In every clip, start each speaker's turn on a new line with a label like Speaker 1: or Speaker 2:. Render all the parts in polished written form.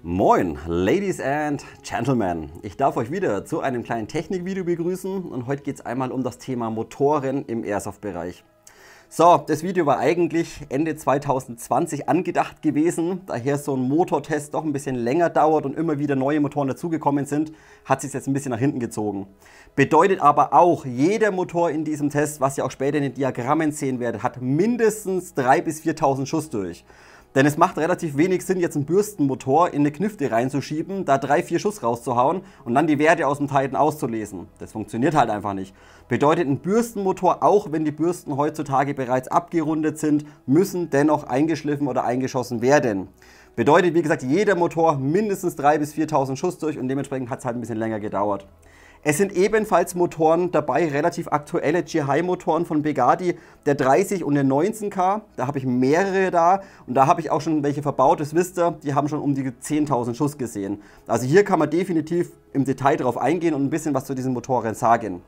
Speaker 1: Moin, Ladies and Gentlemen. Ich darf euch wieder zu einem kleinen Technikvideo begrüßen und heute geht es einmal um das Thema Motoren im Airsoft-Bereich. So, das Video war eigentlich Ende 2020 angedacht gewesen, daher so ein Motortest doch ein bisschen länger dauert und immer wieder neue Motoren dazugekommen sind, hat sich jetzt ein bisschen nach hinten gezogen. Bedeutet aber auch, jeder Motor in diesem Test, was ihr auch später in den Diagrammen sehen werdet, hat mindestens 3.000 bis 4.000 Schuss durch. Denn es macht relativ wenig Sinn, jetzt einen Bürstenmotor in eine Knifte reinzuschieben, da 3-4 Schuss rauszuhauen und dann die Werte aus dem Titan auszulesen. Das funktioniert halt einfach nicht. Bedeutet, ein Bürstenmotor, auch wenn die Bürsten heutzutage bereits abgerundet sind, müssen dennoch eingeschliffen oder eingeschossen werden. Bedeutet, wie gesagt, jeder Motor mindestens 3.000 bis 4.000 Schuss durch und dementsprechend hat es halt ein bisschen länger gedauert. Es sind ebenfalls Motoren dabei, relativ aktuelle GHI-Motoren von Begadi, der 30 und der 19K. Da habe ich mehrere da und da habe ich auch schon welche verbaut, das wisst ihr, die haben schon um die 10.000 Schuss gesehen. Also hier kann man definitiv im Detail drauf eingehen und ein bisschen was zu diesen Motoren sagen.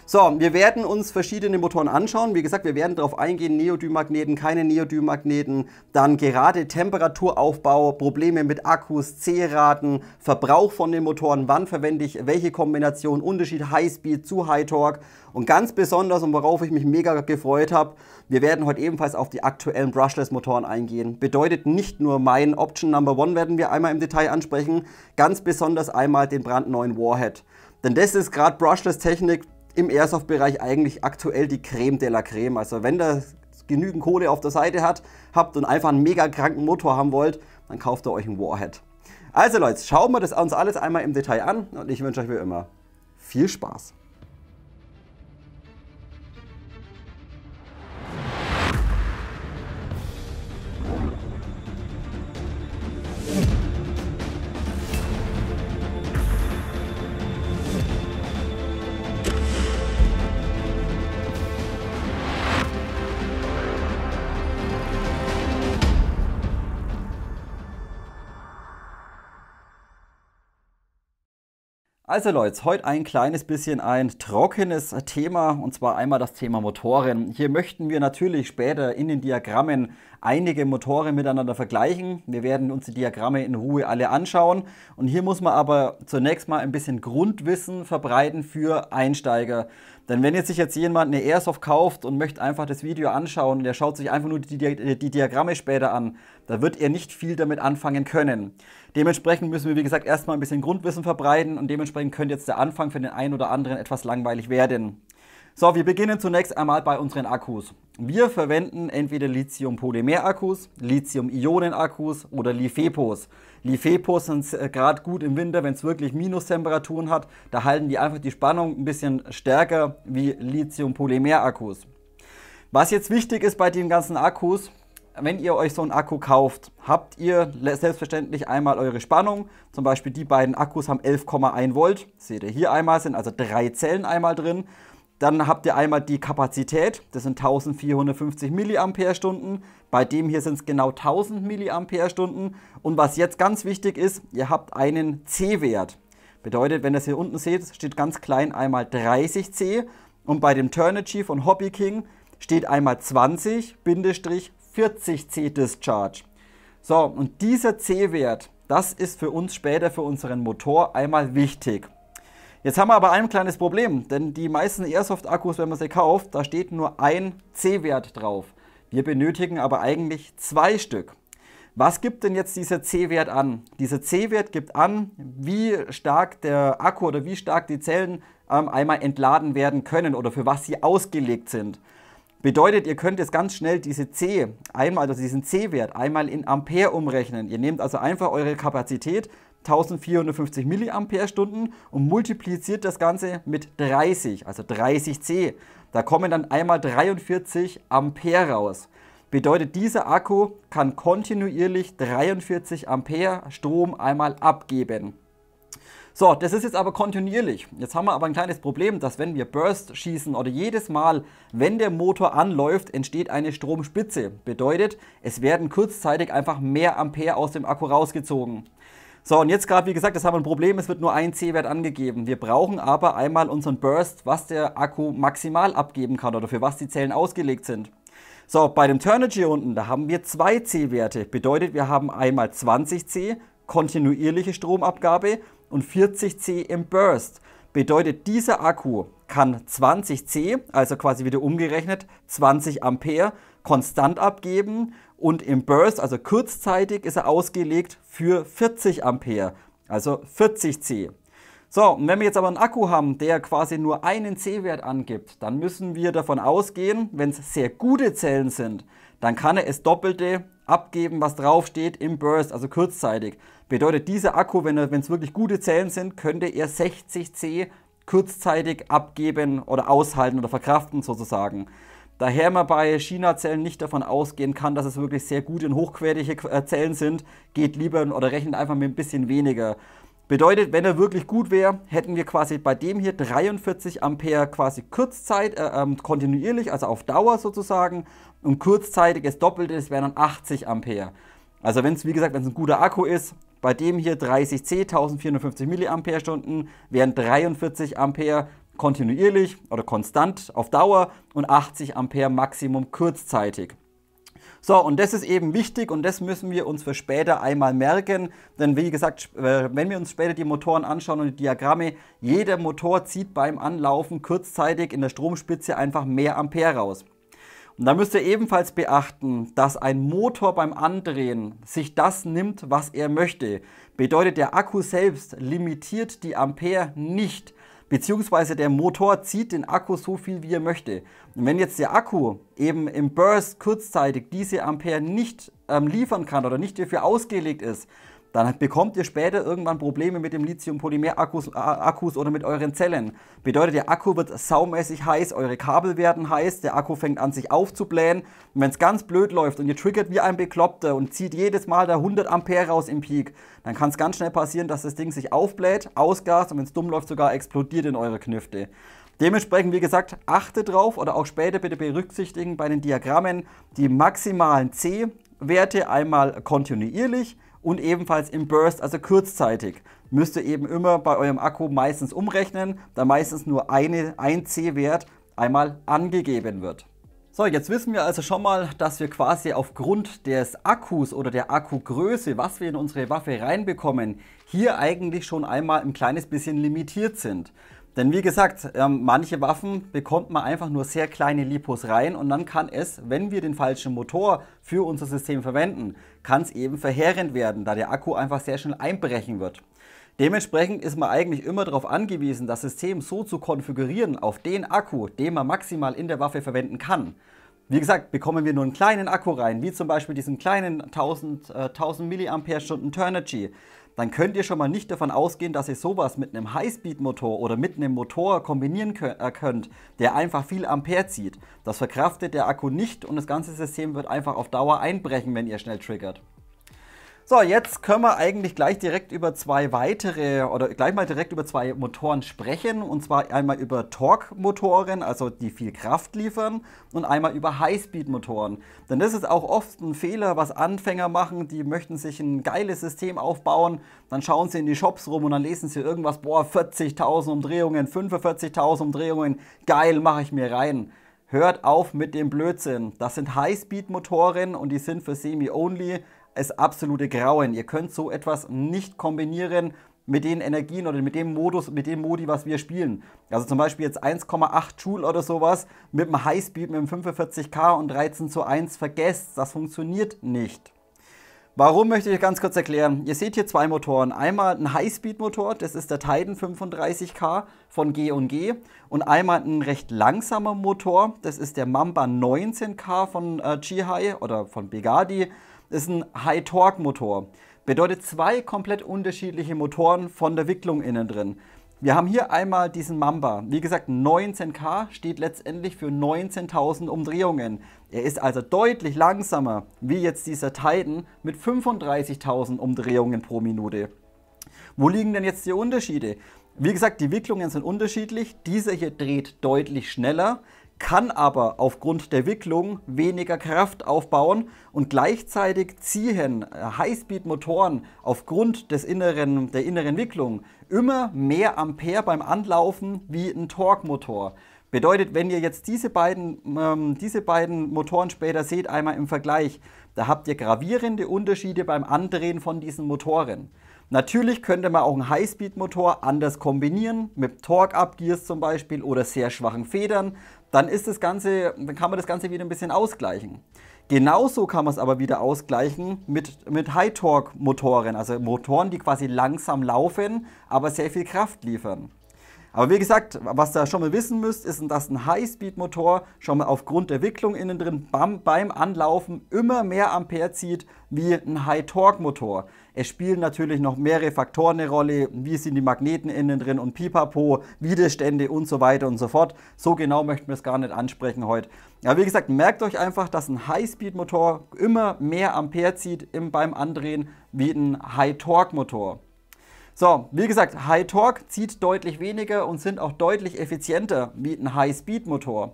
Speaker 1: So, wir werden uns verschiedene Motoren anschauen. Wie gesagt, wir werden darauf eingehen, Neodym-Magneten, keine Neodym-Magneten, dann gerade Temperaturaufbau, Probleme mit Akkus, C-Raten, Verbrauch von den Motoren, wann verwende ich welche Kombination, Unterschied Highspeed zu High Torque und ganz besonders, und worauf ich mich mega gefreut habe, wir werden heute ebenfalls auf die aktuellen Brushless-Motoren eingehen. Bedeutet, nicht nur mein Option Number 1 werden wir einmal im Detail ansprechen, ganz besonders einmal den brandneuen Warhead. Denn das ist gerade Brushless-Technik im Airsoft-Bereich eigentlich aktuell die Creme de la Creme. Also wenn ihr genügend Kohle auf der Seite habt und einfach einen mega kranken Motor haben wollt, dann kauft ihr euch einen Warhead. Also Leute, schauen wir das uns alles einmal im Detail an und ich wünsche euch wie immer viel Spaß. Also Leute, heute ein kleines bisschen ein trockenes Thema und zwar einmal das Thema Motoren. Hier möchten wir natürlich später in den Diagrammen einige Motoren miteinander vergleichen. Wir werden uns die Diagramme in Ruhe alle anschauen und hier muss man aber zunächst mal ein bisschen Grundwissen verbreiten für Einsteiger. Denn wenn jetzt sich jemand eine Airsoft kauft und möchte einfach das Video anschauen und der schaut sich einfach nur die Diagramme später an, da wird er nicht viel damit anfangen können. Dementsprechend müssen wir, wie gesagt, erstmal ein bisschen Grundwissen verbreiten und dementsprechend könnte jetzt der Anfang für den einen oder anderen etwas langweilig werden. So, wir beginnen zunächst einmal bei unseren Akkus. Wir verwenden entweder Lithium-Polymer-Akkus, Lithium-Ionen-Akkus oder LiFePos. LiFePos sind gerade gut im Winter, wenn es wirklich Minustemperaturen hat. Da halten die einfach die Spannung ein bisschen stärker wie Lithium-Polymer-Akkus. Was jetzt wichtig ist bei den ganzen Akkus, wenn ihr euch so einen Akku kauft, habt ihr selbstverständlich einmal eure Spannung. Zum Beispiel die beiden Akkus haben 11,1 Volt. Seht ihr hier einmal, sind also 3 Zellen einmal drin. Dann habt ihr einmal die Kapazität, das sind 1450 mAh. Bei dem hier sind es genau 1000 mAh. Und was jetzt ganz wichtig ist, ihr habt einen C-Wert. Bedeutet, wenn ihr es hier unten seht, steht ganz klein einmal 30 C. Und bei dem Turnigy von Hobby King steht einmal 20-40 C Discharge. So, und dieser C-Wert, das ist für uns später für unseren Motor einmal wichtig. Jetzt haben wir aber ein kleines Problem, denn die meisten Airsoft-Akkus, wenn man sie kauft, da steht nur ein C-Wert drauf. Wir benötigen aber eigentlich 2 Stück. Was gibt denn jetzt dieser C-Wert an? Dieser C-Wert gibt an, wie stark der Akku oder wie stark die Zellen einmal entladen werden können oder für was sie ausgelegt sind. Bedeutet, ihr könnt jetzt ganz schnell diesen C-Wert einmal in Ampere umrechnen. Ihr nehmt also einfach eure Kapazität, 1450 mAh und multipliziert das Ganze mit 30, also 30 C. Da kommen dann einmal 43 Ampere raus. Bedeutet, dieser Akku kann kontinuierlich 43 Ampere Strom einmal abgeben. So, das ist jetzt aber kontinuierlich. Jetzt haben wir aber ein kleines Problem, dass wenn wir Burst schießen oder jedes Mal, wenn der Motor anläuft, entsteht eine Stromspitze. Bedeutet, es werden kurzzeitig einfach mehr Ampere aus dem Akku rausgezogen. So, und jetzt gerade, wie gesagt, das haben wir ein Problem, es wird nur ein C-Wert angegeben. Wir brauchen aber einmal unseren Burst, was der Akku maximal abgeben kann oder für was die Zellen ausgelegt sind. So, bei dem Turnigy hier unten, da haben wir 2 C-Werte. Bedeutet, wir haben einmal 20 C kontinuierliche Stromabgabe und 40 C im Burst. Bedeutet, dieser Akku kann 20 C, also quasi wieder umgerechnet 20 Ampere, konstant abgeben und im Burst, also kurzzeitig, ist er ausgelegt für 40 Ampere, also 40 C. So, und wenn wir jetzt aber einen Akku haben, der quasi nur einen C-Wert angibt, dann müssen wir davon ausgehen, wenn es sehr gute Zellen sind, dann kann er das Doppelte abgeben, was draufsteht im Burst, also kurzzeitig. Bedeutet, dieser Akku, wenn es wirklich gute Zellen sind, könnte er 60 C kurzzeitig abgeben oder aushalten oder verkraften sozusagen. Daher man bei China-Zellen nicht davon ausgehen kann, dass es wirklich sehr gute und hochwertige Zellen sind, geht lieber oder rechnet einfach mit ein bisschen weniger. Bedeutet, wenn er wirklich gut wäre, hätten wir quasi bei dem hier 43 Ampere quasi Kurzzeit, kontinuierlich, also auf Dauer sozusagen, und kurzzeitiges Doppelte, das wären dann 80 Ampere. Also wenn es, wie gesagt, wenn es ein guter Akku ist, bei dem hier 30C, 1450 mAh wären 43 Ampere kontinuierlich oder konstant auf Dauer und 80 Ampere Maximum kurzzeitig. So, und das ist eben wichtig und das müssen wir uns für später einmal merken, denn wie gesagt, wenn wir uns später die Motoren anschauen und die Diagramme, jeder Motor zieht beim Anlaufen kurzzeitig in der Stromspitze einfach mehr Ampere raus. Und da müsst ihr ebenfalls beachten, dass ein Motor beim Andrehen sich das nimmt, was er möchte. Bedeutet, der Akku selbst limitiert die Ampere nicht, beziehungsweise der Motor zieht den Akku so viel, wie er möchte. Und wenn jetzt der Akku eben im Burst kurzzeitig diese Ampere nicht liefern kann oder nicht dafür ausgelegt ist, dann bekommt ihr später irgendwann Probleme mit dem Lithium-Polymer-Akkus oder mit euren Zellen. Bedeutet, der Akku wird saumäßig heiß, eure Kabel werden heiß, der Akku fängt an sich aufzublähen. Und wenn es ganz blöd läuft und ihr triggert wie ein Bekloppter und zieht jedes Mal da 100 Ampere raus im Peak, dann kann es ganz schnell passieren, dass das Ding sich aufbläht, ausgast und wenn es dumm läuft, sogar explodiert in eure Knifte. Dementsprechend, wie gesagt, achtet drauf oder auch später bitte berücksichtigen bei den Diagrammen die maximalen C-Werte einmal kontinuierlich und ebenfalls im Burst, also kurzzeitig. Müsst ihr eben immer bei eurem Akku meistens umrechnen, da meistens nur ein C-Wert einmal angegeben wird. So, jetzt wissen wir also schon mal, dass wir quasi aufgrund des Akkus oder der Akkugröße, was wir in unsere Waffe reinbekommen, hier eigentlich schon einmal ein kleines bisschen limitiert sind. Denn wie gesagt, manche Waffen bekommt man einfach nur sehr kleine Lipos rein und dann kann es, wenn wir den falschen Motor für unser System verwenden, kann es eben verheerend werden, da der Akku einfach sehr schnell einbrechen wird. Dementsprechend ist man eigentlich immer darauf angewiesen, das System so zu konfigurieren auf den Akku, den man maximal in der Waffe verwenden kann. Wie gesagt, bekommen wir nur einen kleinen Akku rein, wie zum Beispiel diesen kleinen 1000 mAh Turnigy, dann könnt ihr schon mal nicht davon ausgehen, dass ihr sowas mit einem Highspeed-Motor oder mit einem Motor kombinieren könnt, der einfach viel Ampere zieht. Das verkraftet der Akku nicht und das ganze System wird einfach auf Dauer einbrechen, wenn ihr schnell triggert. So, jetzt können wir eigentlich gleich direkt über zwei Motoren sprechen. Und zwar einmal über Torque-Motoren, also die viel Kraft liefern, und einmal über Highspeed-Motoren. Denn das ist auch oft ein Fehler, was Anfänger machen, die möchten sich ein geiles System aufbauen, dann schauen sie in die Shops rum und dann lesen sie irgendwas, boah, 40.000 Umdrehungen, 45.000 Umdrehungen, geil, mache ich mir rein. Hört auf mit dem Blödsinn. Das sind Highspeed-Motoren und die sind für Semi-Only das absolute Grauen. Ihr könnt so etwas nicht kombinieren mit den Energien oder mit dem Modus, mit dem Modi, was wir spielen. Also zum Beispiel jetzt 1,8 Joule oder sowas mit einem Highspeed, mit einem 45K und 13:1, vergesst, das funktioniert nicht. Warum möchte ich ganz kurz erklären. Ihr seht hier zwei Motoren. Einmal ein Highspeed-Motor, das ist der Titan 35K von G&G. Und einmal ein recht langsamer Motor, das ist der Mamba 19K von G-High oder von Begadi. Das ist ein High-Torque-Motor. Bedeutet zwei komplett unterschiedliche Motoren von der Wicklung innen drin. Wir haben hier einmal diesen Mamba. Wie gesagt, 19K steht letztendlich für 19.000 Umdrehungen. Er ist also deutlich langsamer wie jetzt dieser Titan mit 35.000 Umdrehungen pro Minute. Wo liegen denn jetzt die Unterschiede? Wie gesagt, die Wicklungen sind unterschiedlich. Dieser hier dreht deutlich schneller, kann aber aufgrund der Wicklung weniger Kraft aufbauen und gleichzeitig ziehen Highspeed-Motoren aufgrund der inneren Wicklung immer mehr Ampere beim Anlaufen wie ein Torque-Motor. Bedeutet, wenn ihr jetzt diese beiden Motoren später seht, einmal im Vergleich, da habt ihr gravierende Unterschiede beim Andrehen von diesen Motoren. Natürlich könnte man auch einen Highspeed-Motor anders kombinieren, mit Torque-Up-Gears zum Beispiel oder sehr schwachen Federn. Dann kann man das Ganze wieder ein bisschen ausgleichen. Genauso kann man es aber wieder ausgleichen mit High-Torque-Motoren, also Motoren, die quasi langsam laufen, aber sehr viel Kraft liefern. Aber wie gesagt, was ihr schon mal wissen müsst, ist, dass ein High-Speed-Motor schon mal aufgrund der Wicklung innen drin beim Anlaufen immer mehr Ampere zieht wie ein High-Torque-Motor. Es spielen natürlich noch mehrere Faktoren eine Rolle, wie sind die Magneten innen drin und pipapo, Widerstände und so weiter und so fort. So genau möchten wir es gar nicht ansprechen heute. Aber wie gesagt, merkt euch einfach, dass ein High-Speed-Motor immer mehr Ampere zieht beim Andrehen wie ein High-Torque-Motor. So, wie gesagt, High Torque zieht deutlich weniger und sind auch deutlich effizienter wie ein High-Speed-Motor.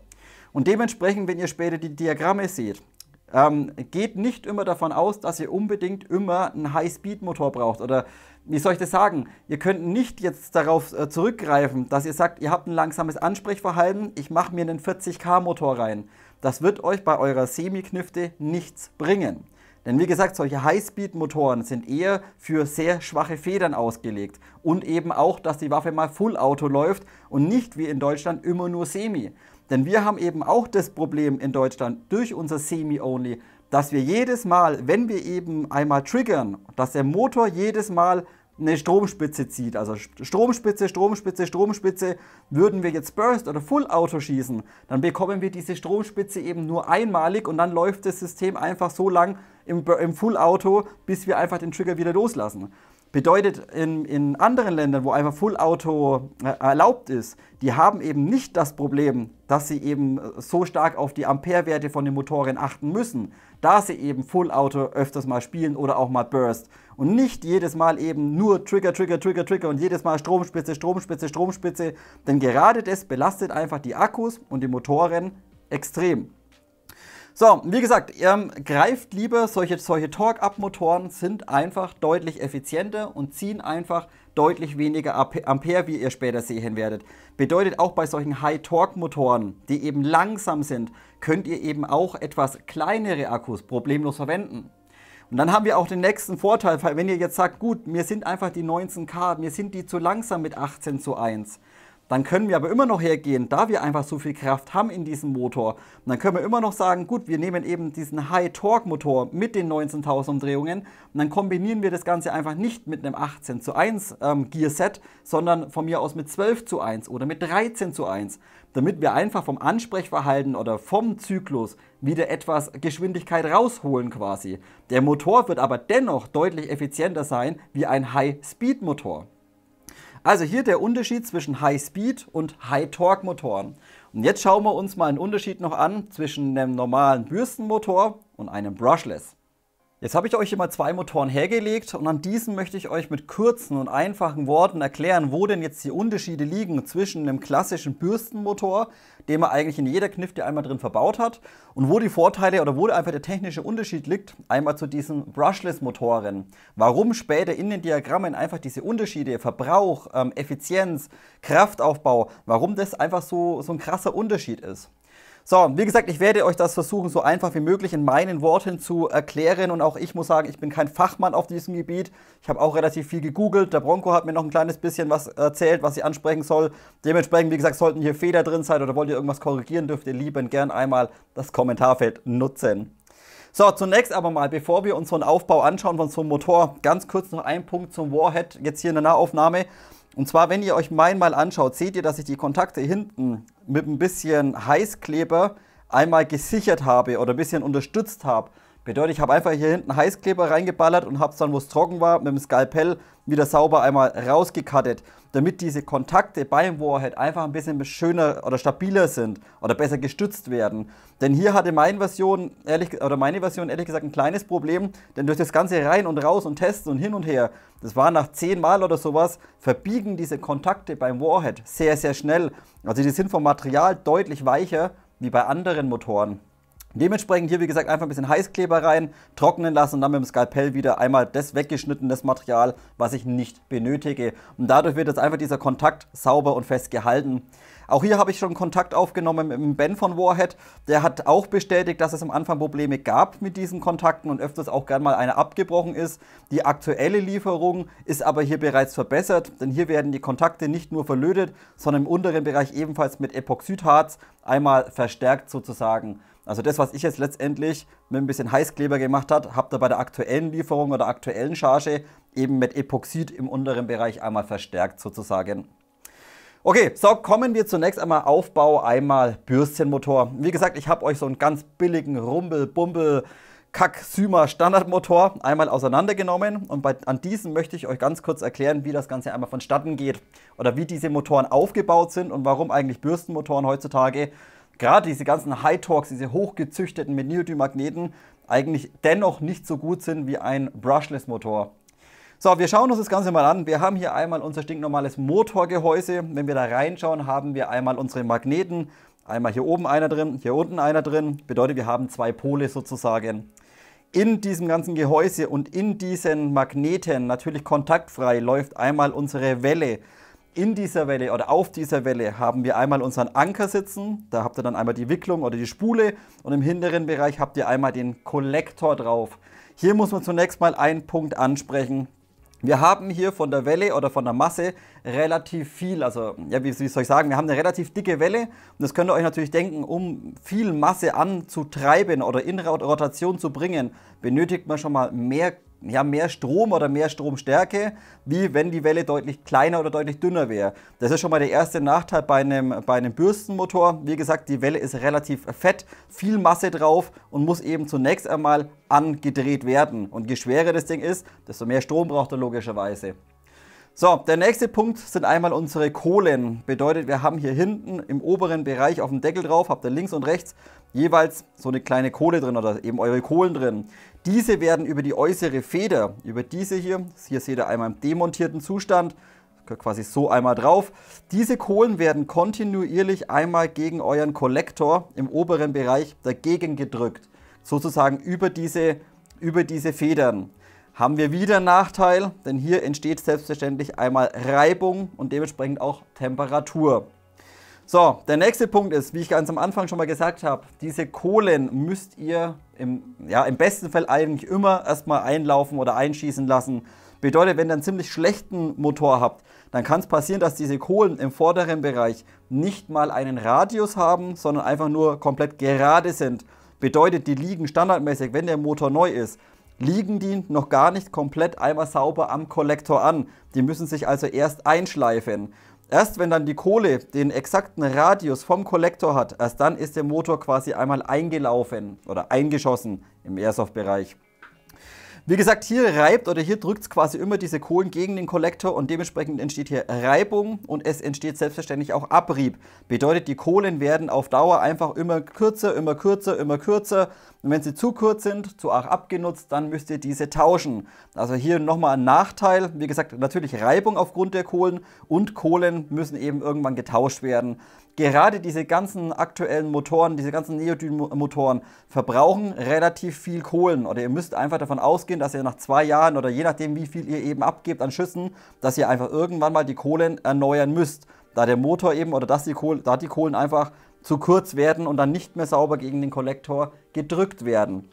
Speaker 1: Und dementsprechend, wenn ihr später die Diagramme seht, geht nicht immer davon aus, dass ihr unbedingt immer einen High-Speed-Motor braucht. Oder wie soll ich das sagen? Ihr könnt nicht jetzt darauf zurückgreifen, dass ihr sagt, ihr habt ein langsames Ansprechverhalten, ich mache mir einen 40 km/h-Motor rein. Das wird euch bei eurer Semi-Knifte nichts bringen. Denn wie gesagt, solche High-Speed-Motoren sind eher für sehr schwache Federn ausgelegt. Und eben auch, dass die Waffe mal Full Auto läuft und nicht wie in Deutschland immer nur Semi. Denn wir haben eben auch das Problem in Deutschland durch unser Semi-Only, dass wir jedes Mal, wenn wir eben einmal triggern, dass der Motor jedes Mal eine Stromspitze zieht. Also Stromspitze, Stromspitze, Stromspitze. Würden wir jetzt Burst oder Full Auto schießen, dann bekommen wir diese Stromspitze eben nur einmalig und dann läuft das System einfach so lang im Full Auto, bis wir einfach den Trigger wieder loslassen. Bedeutet, in anderen Ländern, wo einfach Full Auto erlaubt ist, die haben eben nicht das Problem, dass sie eben so stark auf die Amperewerte von den Motoren achten müssen, da sie eben Full Auto öfters mal spielen oder auch mal Burst und nicht jedes Mal eben nur Trigger, Trigger, Trigger, Trigger und jedes Mal Stromspitze, Stromspitze, Stromspitze, denn gerade das belastet einfach die Akkus und die Motoren extrem. So, wie gesagt, greift lieber solche Torque-Up-Motoren, sind einfach deutlich effizienter und ziehen einfach deutlich weniger Ampere, wie ihr später sehen werdet. Bedeutet auch bei solchen High-Torque-Motoren, die eben langsam sind, könnt ihr eben auch etwas kleinere Akkus problemlos verwenden. Und dann haben wir auch den nächsten Vorteil, weil wenn ihr jetzt sagt, gut, mir sind einfach die 19K, mir sind die zu langsam mit 18:1. Dann können wir aber immer noch hergehen, da wir einfach so viel Kraft haben in diesem Motor. Und dann können wir immer noch sagen, gut, wir nehmen eben diesen High-Torque-Motor mit den 19.000 Umdrehungen und dann kombinieren wir das Ganze einfach nicht mit einem 18:1 Gearset, sondern von mir aus mit 12:1 oder mit 13:1, damit wir einfach vom Ansprechverhalten oder vom Zyklus wieder etwas Geschwindigkeit rausholen quasi. Der Motor wird aber dennoch deutlich effizienter sein wie ein High-Speed-Motor. Also hier der Unterschied zwischen High-Speed und High-Torque-Motoren. Und jetzt schauen wir uns mal einen Unterschied noch an zwischen einem normalen Bürstenmotor und einem Brushless. Jetzt habe ich euch hier mal zwei Motoren hergelegt und an diesen möchte ich euch mit kurzen und einfachen Worten erklären, wo denn jetzt die Unterschiede liegen zwischen einem klassischen Bürstenmotor, den man eigentlich in jeder Knifte einmal drin verbaut hat, und wo die Vorteile oder wo einfach der technische Unterschied liegt, einmal zu diesen Brushless-Motoren. Warum später in den Diagrammen einfach diese Unterschiede, Verbrauch, Effizienz, Kraftaufbau, warum das einfach so ein krasser Unterschied ist. So, wie gesagt, ich werde euch das versuchen, so einfach wie möglich in meinen Worten zu erklären. Und auch ich muss sagen, ich bin kein Fachmann auf diesem Gebiet. Ich habe auch relativ viel gegoogelt. Der Bronco hat mir noch ein kleines bisschen was erzählt, was ich ansprechen soll. Dementsprechend, wie gesagt, sollten hier Fehler drin sein oder wollt ihr irgendwas korrigieren, dürft ihr liebend gern einmal das Kommentarfeld nutzen. So, zunächst aber mal, bevor wir uns so einen Aufbau anschauen von so einem Motor, ganz kurz noch ein Punkt zum Warhead, jetzt hier in der Nahaufnahme. Und zwar, wenn ihr euch meinen mal anschaut, seht ihr, dass ich die Kontakte hinten mit ein bisschen Heißkleber einmal gesichert habe oder ein bisschen unterstützt habe. Bedeutet, ich habe einfach hier hinten Heißkleber reingeballert und habe es dann, wo es trocken war, mit dem Skalpell wieder sauber einmal rausgekattet, damit diese Kontakte beim Warhead einfach ein bisschen schöner oder stabiler sind oder besser gestützt werden. Denn hier hatte meine Version ehrlich gesagt ein kleines Problem, denn durch das ganze rein und raus und testen und hin und her, das war nach 10 Mal oder sowas, verbiegen diese Kontakte beim Warhead sehr, sehr schnell. Also die sind vom Material deutlich weicher wie bei anderen Motoren. Dementsprechend hier, wie gesagt, einfach ein bisschen Heißkleber rein, trocknen lassen und dann mit dem Skalpell wieder einmal das weggeschnitten, das Material, was ich nicht benötige. Und dadurch wird jetzt einfach dieser Kontakt sauber und fest gehalten. Auch hier habe ich schon Kontakt aufgenommen mit dem Ben von Warhead. Der hat auch bestätigt, dass es am Anfang Probleme gab mit diesen Kontakten und öfters auch gern mal eine abgebrochen ist. Die aktuelle Lieferung ist aber hier bereits verbessert, denn hier werden die Kontakte nicht nur verlötet, sondern im unteren Bereich ebenfalls mit Epoxidharz einmal verstärkt sozusagen. Also das, was ich jetzt letztendlich mit ein bisschen Heißkleber gemacht habe, habt ihr bei der aktuellen Lieferung oder aktuellen Charge eben mit Epoxid im unteren Bereich einmal verstärkt sozusagen. Okay, so kommen wir zunächst einmal Aufbau, einmal Bürstenmotor. Wie gesagt, ich habe euch so einen ganz billigen Rumbel-Bumbel-Kack-Syma-Standardmotor einmal auseinandergenommen und an diesem möchte ich euch ganz kurz erklären, wie das Ganze einmal vonstatten geht oder wie diese Motoren aufgebaut sind und warum eigentlich Bürstenmotoren heutzutage, gerade diese ganzen High-Torques, diese hochgezüchteten mit Neodym-Magneten, eigentlich dennoch nicht so gut sind wie ein Brushless-Motor. So, wir schauen uns das Ganze mal an. Wir haben hier einmal unser stinknormales Motorgehäuse. Wenn wir da reinschauen, haben wir einmal unsere Magneten. Einmal hier oben einer drin, hier unten einer drin. Bedeutet, wir haben zwei Pole sozusagen. In diesem ganzen Gehäuse und in diesen Magneten, natürlich kontaktfrei, läuft einmal unsere Welle. In dieser Welle oder auf dieser Welle haben wir einmal unseren Anker sitzen. Da habt ihr dann einmal die Wicklung oder die Spule. Und im hinteren Bereich habt ihr einmal den Kollektor drauf. Hier muss man zunächst mal einen Punkt ansprechen. Wir haben hier von der Welle oder von der Masse relativ viel, also ja, wie soll ich sagen, wir haben eine relativ dicke Welle und das könnt ihr euch natürlich denken, um viel Masse anzutreiben oder in Rotation zu bringen, benötigt man schon mal mehr Strom oder mehr Stromstärke, wie wenn die Welle deutlich kleiner oder deutlich dünner wäre. Das ist schon mal der erste Nachteil bei einem Bürstenmotor. Wie gesagt, die Welle ist relativ fett, viel Masse drauf und muss eben zunächst einmal angedreht werden. Und je schwerer das Ding ist, desto mehr Strom braucht er logischerweise. So, der nächste Punkt sind einmal unsere Kohlen. Bedeutet, wir haben hier hinten im oberen Bereich auf dem Deckel drauf, habt ihr links und rechts jeweils so eine kleine Kohle drin oder eben eure Kohlen drin. Diese werden über die äußere Feder, über diese hier seht ihr einmal im demontierten Zustand, quasi so einmal drauf. Diese Kohlen werden kontinuierlich einmal gegen euren Kollektor im oberen Bereich dagegen gedrückt. Sozusagen über diese Federn. Haben wir wieder einen Nachteil, denn hier entsteht selbstverständlich einmal Reibung und dementsprechend auch Temperatur. So, der nächste Punkt ist, wie ich ganz am Anfang schon mal gesagt habe, diese Kohlen müsst ihr im besten Fall eigentlich immer erstmal einlaufen oder einschießen lassen. Bedeutet, wenn ihr einen ziemlich schlechten Motor habt, dann kann es passieren, dass diese Kohlen im vorderen Bereich nicht mal einen Radius haben, sondern einfach nur komplett gerade sind. Bedeutet, die liegen standardmäßig, wenn der Motor neu ist, liegen die noch gar nicht komplett einmal sauber am Kollektor an. Die müssen sich also erst einschleifen. Erst wenn dann die Kohle den exakten Radius vom Kollektor hat, erst dann ist der Motor quasi einmal eingelaufen oder eingeschossen im Airsoft-Bereich. Wie gesagt, hier reibt oder hier drückt es quasi immer diese Kohlen gegen den Kollektor und dementsprechend entsteht hier Reibung und es entsteht selbstverständlich auch Abrieb. Bedeutet, die Kohlen werden auf Dauer einfach immer kürzer, immer kürzer, immer kürzer. Und wenn sie zu kurz sind, zu arg abgenutzt, dann müsst ihr diese tauschen. Also hier nochmal ein Nachteil. Wie gesagt, natürlich Reibung aufgrund der Kohlen und Kohlen müssen eben irgendwann getauscht werden. Gerade diese ganzen aktuellen Motoren, diese ganzen Neodym-Motoren verbrauchen relativ viel Kohlen. Oder ihr müsst einfach davon ausgehen, dass ihr nach 2 Jahren oder je nachdem, wie viel ihr eben abgebt an Schüssen, dass ihr einfach irgendwann mal die Kohlen erneuern müsst. Da der Motor eben oder die Kohlen einfach zu kurz werden und dann nicht mehr sauber gegen den Kollektor gedrückt werden.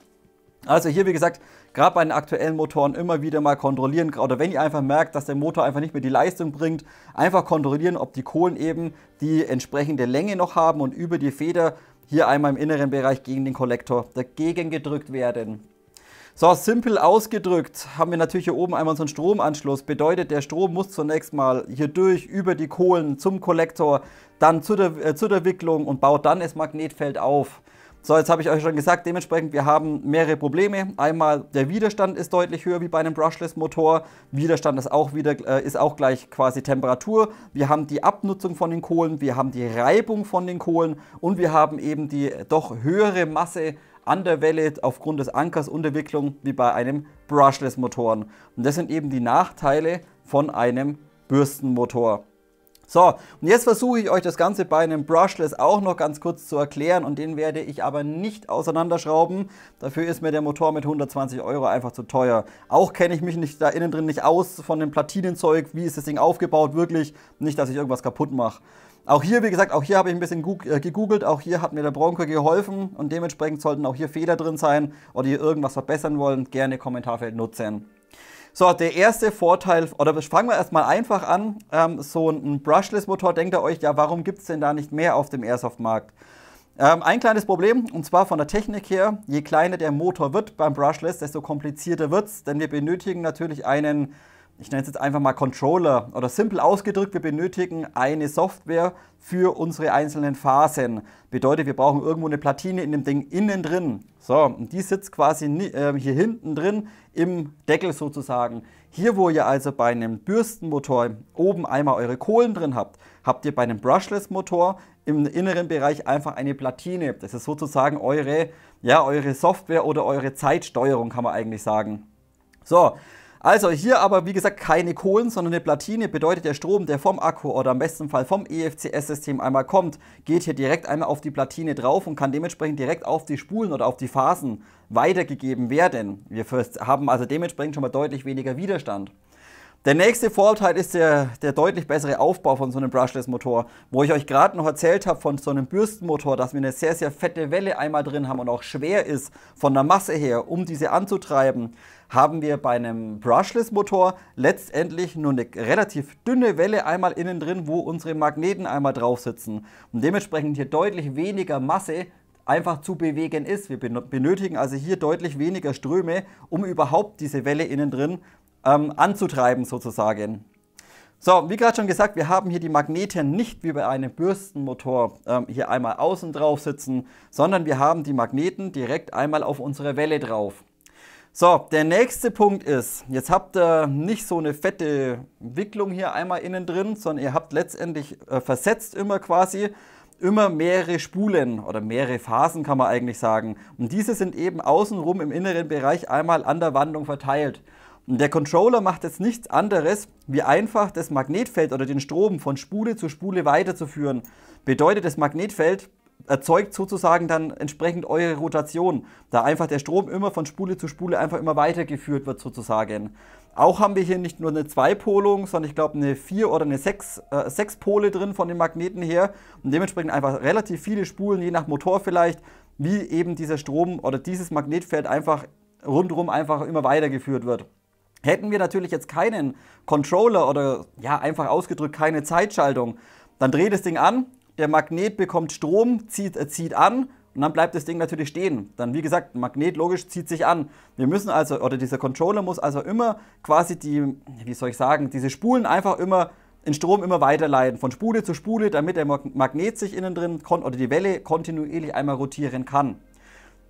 Speaker 1: Also hier, wie gesagt, gerade bei den aktuellen Motoren immer wieder mal kontrollieren, oder wenn ihr einfach merkt, dass der Motor einfach nicht mehr die Leistung bringt, einfach kontrollieren, ob die Kohlen eben die entsprechende Länge noch haben und über die Feder hier einmal im inneren Bereich gegen den Kollektor dagegen gedrückt werden. So, simpel ausgedrückt haben wir natürlich hier oben einmal unseren Stromanschluss. Bedeutet, der Strom muss zunächst mal hier durch, über die Kohlen zum Kollektor, dann zu der Wicklung und baut dann das Magnetfeld auf. So, jetzt habe ich euch schon gesagt, dementsprechend, wir haben mehrere Probleme. Einmal, der Widerstand ist deutlich höher wie bei einem Brushless-Motor. Widerstand ist auch gleich quasi Temperatur. Wir haben die Abnutzung von den Kohlen, wir haben die Reibung von den Kohlen und wir haben eben die doch höhere Masse an der Welle aufgrund des Ankers und der Wicklung wie bei einem Brushless-Motoren. Und das sind eben die Nachteile von einem Bürstenmotor. So, und jetzt versuche ich euch das Ganze bei einem Brushless auch noch ganz kurz zu erklären und den werde ich aber nicht auseinanderschrauben. Dafür ist mir der Motor mit 120 € einfach zu teuer. Auch kenne ich mich nicht da innen drin nicht aus von dem Platinenzeug, wie ist das Ding aufgebaut, wirklich nicht, dass ich irgendwas kaputt mache. Auch hier, wie gesagt, auch hier habe ich ein bisschen gegoogelt, auch hier hat mir der Bronco geholfen und dementsprechend sollten auch hier Fehler drin sein oder ihr irgendwas verbessern wollen, gerne Kommentarfeld nutzen. So, der erste Vorteil, oder fangen wir erstmal einfach an, so ein Brushless-Motor, denkt ihr euch, ja, warum gibt es denn da nicht mehr auf dem Airsoft-Markt? Ein kleines Problem, und zwar von der Technik her, je kleiner der Motor wird beim Brushless, desto komplizierter wird es, denn wir benötigen natürlich einen, ich nenne es jetzt einfach mal Controller, oder simpel ausgedrückt, wir benötigen eine Software für unsere einzelnen Phasen. Bedeutet, wir brauchen irgendwo eine Platine in dem Ding innen drin. So, und die sitzt quasi hier hinten drin im Deckel sozusagen. Hier, wo ihr also bei einem Bürstenmotor oben einmal eure Kohlen drin habt, habt ihr bei einem Brushless-Motor im inneren Bereich einfach eine Platine. Das ist sozusagen eure Software oder eure Zeitsteuerung, kann man eigentlich sagen. So, also hier aber wie gesagt keine Kohlen, sondern eine Platine, bedeutet der Strom, der vom Akku oder im besten Fall vom EFCS-System einmal kommt, geht hier direkt einmal auf die Platine drauf und kann dementsprechend direkt auf die Spulen oder auf die Phasen weitergegeben werden. Wir haben also dementsprechend schon mal deutlich weniger Widerstand. Der nächste Vorteil ist der deutlich bessere Aufbau von so einem Brushless-Motor, wo ich euch gerade noch erzählt habe von so einem Bürstenmotor, dass wir eine sehr, sehr fette Welle einmal drin haben und auch schwer ist von der Masse her, um diese anzutreiben, haben wir bei einem Brushless-Motor letztendlich nur eine relativ dünne Welle einmal innen drin, wo unsere Magneten einmal drauf sitzen und dementsprechend hier deutlich weniger Masse einfach zu bewegen ist. Wir benötigen also hier deutlich weniger Ströme, um überhaupt diese Welle innen drin anzutreiben sozusagen. So, wie gerade schon gesagt, wir haben hier die Magneten nicht wie bei einem Bürstenmotor hier einmal außen drauf sitzen, sondern wir haben die Magneten direkt einmal auf unsere Welle drauf. So, der nächste Punkt ist, jetzt habt ihr nicht so eine fette Wicklung hier einmal innen drin, sondern ihr habt letztendlich versetzt immer mehrere Spulen oder mehrere Phasen kann man eigentlich sagen. Und diese sind eben außenrum im inneren Bereich einmal an der Wandung verteilt. Und der Controller macht jetzt nichts anderes, wie einfach das Magnetfeld oder den Strom von Spule zu Spule weiterzuführen. Bedeutet, das Magnetfeld erzeugt sozusagen dann entsprechend eure Rotation, da einfach der Strom immer von Spule zu Spule einfach immer weitergeführt wird sozusagen. Auch haben wir hier nicht nur eine Zweipolung, sondern ich glaube eine 4 oder eine 6 Pole drin von den Magneten her und dementsprechend einfach relativ viele Spulen, je nach Motor vielleicht, wie eben dieser Strom oder dieses Magnetfeld einfach rundherum einfach immer weitergeführt wird. Hätten wir natürlich jetzt keinen Controller oder ja einfach ausgedrückt keine Zeitschaltung, dann dreht das Ding an, der Magnet bekommt Strom, zieht an und dann bleibt das Ding natürlich stehen. Dann wie gesagt, ein Magnet logisch zieht sich an. Wir müssen also, oder dieser Controller muss also immer quasi diese Spulen einfach immer den Strom immer weiterleiten, von Spule zu Spule, damit der Magnet sich innen drin oder die Welle kontinuierlich einmal rotieren kann.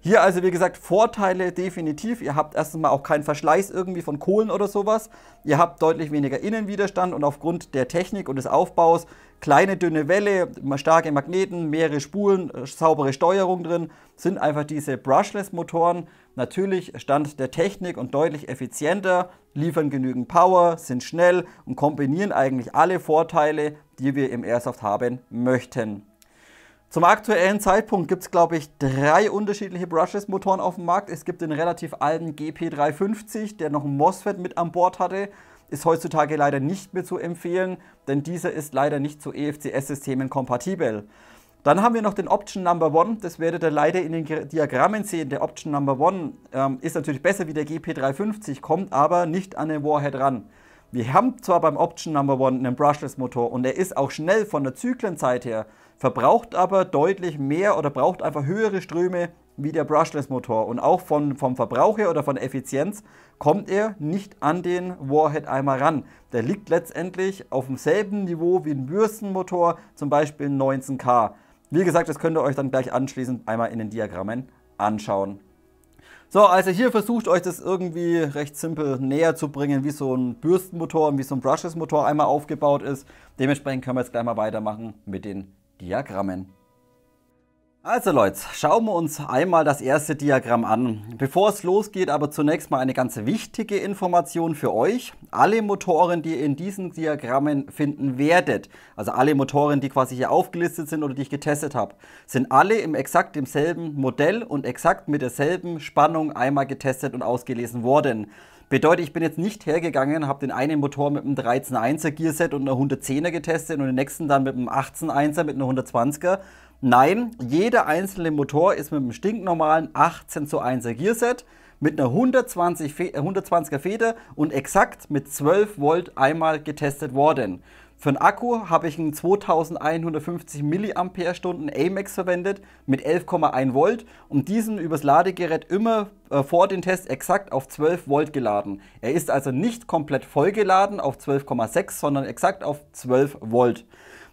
Speaker 1: Hier also wie gesagt Vorteile definitiv, ihr habt erstens mal auch keinen Verschleiß irgendwie von Kohlen oder sowas, ihr habt deutlich weniger Innenwiderstand und aufgrund der Technik und des Aufbaus, kleine dünne Welle, starke Magneten, mehrere Spulen, saubere Steuerung drin, sind einfach diese Brushless-Motoren natürlich Stand der Technik und deutlich effizienter, liefern genügend Power, sind schnell und kombinieren eigentlich alle Vorteile, die wir im Airsoft haben möchten. Zum aktuellen Zeitpunkt gibt es, glaube ich, 3 unterschiedliche Brushless-Motoren auf dem Markt. Es gibt den relativ alten GP350, der noch ein MOSFET mit an Bord hatte. Ist heutzutage leider nicht mehr zu empfehlen, denn dieser ist leider nicht zu EFCS-Systemen kompatibel. Dann haben wir noch den Option Number One, das werdet ihr leider in den Diagrammen sehen. Der Option Number One ist natürlich besser wie der GP350, kommt aber nicht an den Warhead ran. Wir haben zwar beim Option Number One einen Brushless-Motor und er ist auch schnell von der Zyklenzeit her, verbraucht aber deutlich mehr oder braucht einfach höhere Ströme wie der Brushless-Motor. Und auch vom Verbrauch her oder von der Effizienz kommt er nicht an den Warhead einmal ran. Der liegt letztendlich auf demselben Niveau wie ein Bürstenmotor, zum Beispiel 19K. Wie gesagt, das könnt ihr euch dann gleich anschließend einmal in den Diagrammen anschauen. So, also hier versucht euch das irgendwie recht simpel näher zu bringen, wie so ein Bürstenmotor und wie so ein Brushless-Motor einmal aufgebaut ist. Dementsprechend können wir jetzt gleich mal weitermachen mit den Diagrammen. Also Leute, schauen wir uns einmal das erste Diagramm an. Bevor es losgeht, aber zunächst mal eine ganz wichtige Information für euch. Alle Motoren, die ihr in diesen Diagrammen finden werdet, also alle Motoren, die quasi hier aufgelistet sind oder die ich getestet habe, sind alle im exakt demselben Modell und exakt mit derselben Spannung einmal getestet und ausgelesen worden. Bedeutet, ich bin jetzt nicht hergegangen, habe den einen Motor mit einem 13.1er Gearset und einer 110er getestet und den nächsten dann mit einem 18.1er mit einer 120er. Nein, jeder einzelne Motor ist mit einem stinknormalen 18:1er Gearset mit einer 120er Feder und exakt mit 12 Volt einmal getestet worden. Für den Akku habe ich einen 2150 mAh AMAX verwendet mit 11,1 Volt und diesen übers Ladegerät immer vor dem Test exakt auf 12 Volt geladen. Er ist also nicht komplett vollgeladen auf 12,6, sondern exakt auf 12 Volt.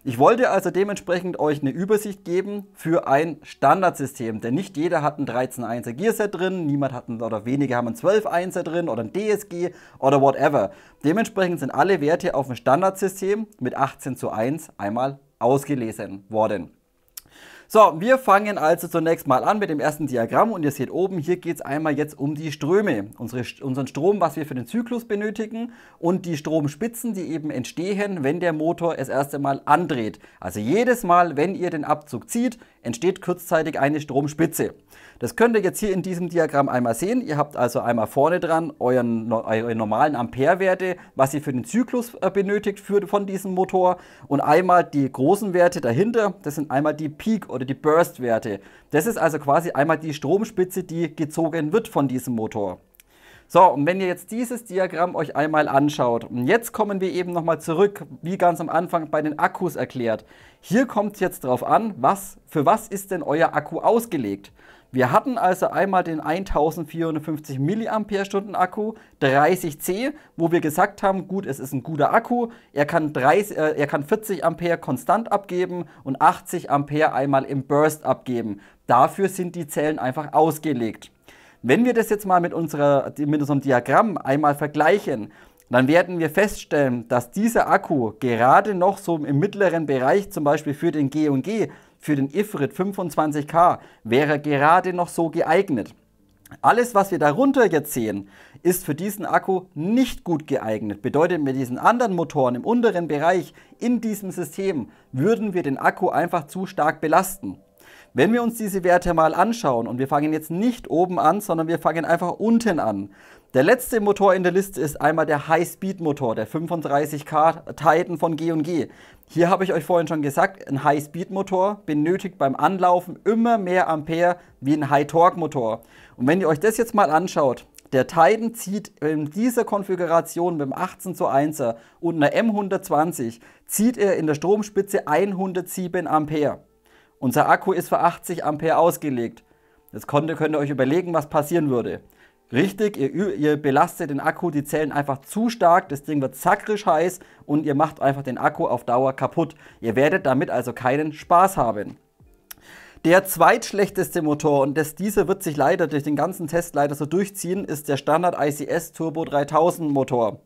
Speaker 1: Ich wollte also dementsprechend euch eine Übersicht geben für ein Standardsystem, denn nicht jeder hat ein 13.1er Gearset drin, niemand hat oder wenige haben ein 12.1er drin oder ein DSG oder whatever. Dementsprechend sind alle Werte auf dem Standardsystem mit 18:1 einmal ausgelesen worden. So, wir fangen also zunächst mal an mit dem ersten Diagramm und ihr seht oben, hier geht es einmal jetzt um die Ströme, unseren Strom, was wir für den Zyklus benötigen und die Stromspitzen, die eben entstehen, wenn der Motor das erste Mal andreht. Also jedes Mal, wenn ihr den Abzug zieht, entsteht kurzzeitig eine Stromspitze. Das könnt ihr jetzt hier in diesem Diagramm einmal sehen. Ihr habt also einmal vorne dran eure normalen Amperewerte, was ihr für den Zyklus benötigt von diesem Motor und einmal die großen Werte dahinter, das sind einmal die Peak- oder die Burst-Werte. Das ist also quasi einmal die Stromspitze, die gezogen wird von diesem Motor. So, und wenn ihr jetzt dieses Diagramm euch einmal anschaut, und jetzt kommen wir eben nochmal zurück, wie ganz am Anfang bei den Akkus erklärt. Hier kommt es jetzt darauf an, für was ist denn euer Akku ausgelegt? Wir hatten also einmal den 1450 mAh Akku 30C, wo wir gesagt haben, gut, es ist ein guter Akku, er kann 40 Ampere konstant abgeben und 80 Ampere einmal im Burst abgeben. Dafür sind die Zellen einfach ausgelegt. Wenn wir das jetzt mal mit unserem Diagramm einmal vergleichen, dann werden wir feststellen, dass dieser Akku gerade noch so im mittleren Bereich, zum Beispiel für den G&G, für den IFRIT 25K, wäre gerade noch so geeignet. Alles, was wir darunter jetzt sehen, ist für diesen Akku nicht gut geeignet. Bedeutet, mit diesen anderen Motoren im unteren Bereich in diesem System würden wir den Akku einfach zu stark belasten. Wenn wir uns diese Werte mal anschauen und wir fangen jetzt nicht oben an, sondern wir fangen einfach unten an. Der letzte Motor in der Liste ist einmal der High-Speed-Motor, der 35K Titan von G&G. Hier habe ich euch vorhin schon gesagt, ein High-Speed-Motor benötigt beim Anlaufen immer mehr Ampere wie ein High-Torque-Motor. Und wenn ihr euch das jetzt mal anschaut, der Titan zieht in dieser Konfiguration mit dem 18:1er und einer M120, zieht er in der Stromspitze 107 Ampere. Unser Akku ist für 80 Ampere ausgelegt. Jetzt könnt ihr euch überlegen, was passieren würde. Richtig, ihr belastet den Akku, die Zellen einfach zu stark, das Ding wird sakrisch heiß und ihr macht einfach den Akku auf Dauer kaputt. Ihr werdet damit also keinen Spaß haben. Der zweitschlechteste Motor, und dieser wird sich leider durch den ganzen Test leider so durchziehen, ist der Standard ICS Turbo 3000 Motor.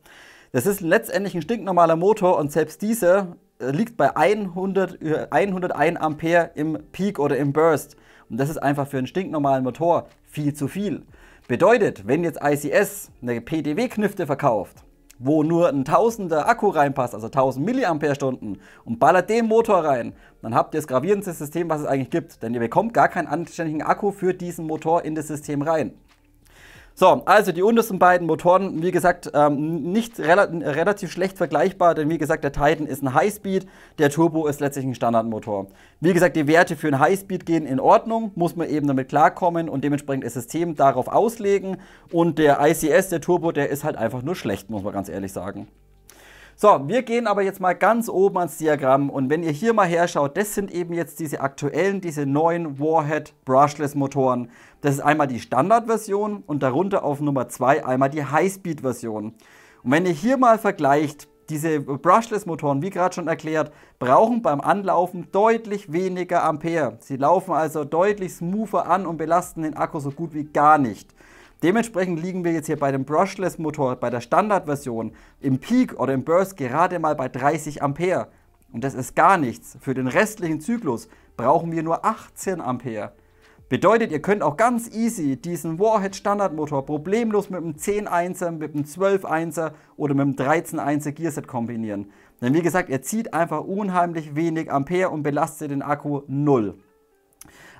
Speaker 1: Das ist letztendlich ein stinknormaler Motor und selbst dieser liegt bei 101 Ampere im Peak oder im Burst. Und das ist einfach für einen stinknormalen Motor viel zu viel. Bedeutet, wenn jetzt ICS eine PDW-Knifte verkauft, wo nur ein 1000er Akku reinpasst, also 1000 mAh und ballert den Motor rein, dann habt ihr das gravierendste System, was es eigentlich gibt. Denn ihr bekommt gar keinen anständigen Akku für diesen Motor in das System rein. So, also die untersten beiden Motoren, wie gesagt, nicht relativ schlecht vergleichbar, denn wie gesagt, der Titan ist ein Highspeed, der Turbo ist letztlich ein Standardmotor. Wie gesagt, die Werte für ein Highspeed gehen in Ordnung, muss man eben damit klarkommen und dementsprechend das System darauf auslegen. Und der ICS, der Turbo, der ist halt einfach nur schlecht, muss man ganz ehrlich sagen. So, wir gehen aber jetzt mal ganz oben ans Diagramm und wenn ihr hier mal herschaut, das sind eben jetzt diese aktuellen, diese neuen Warhead Brushless Motoren. Das ist einmal die Standardversion und darunter auf Nummer 2 einmal die Highspeed Version. Und wenn ihr hier mal vergleicht, diese Brushless Motoren, wie gerade schon erklärt, brauchen beim Anlaufen deutlich weniger Ampere. Sie laufen also deutlich smoother an und belasten den Akku so gut wie gar nicht. Dementsprechend liegen wir jetzt hier bei dem Brushless Motor, bei der Standardversion, im Peak oder im Burst gerade mal bei 30 Ampere. Und das ist gar nichts. Für den restlichen Zyklus brauchen wir nur 18 Ampere. Bedeutet, ihr könnt auch ganz easy diesen Warhead Standardmotor problemlos mit einem 10.1er, mit einem 12.1er oder mit einem 13.1er Gearset kombinieren. Denn wie gesagt, er zieht einfach unheimlich wenig Ampere und belastet den Akku null.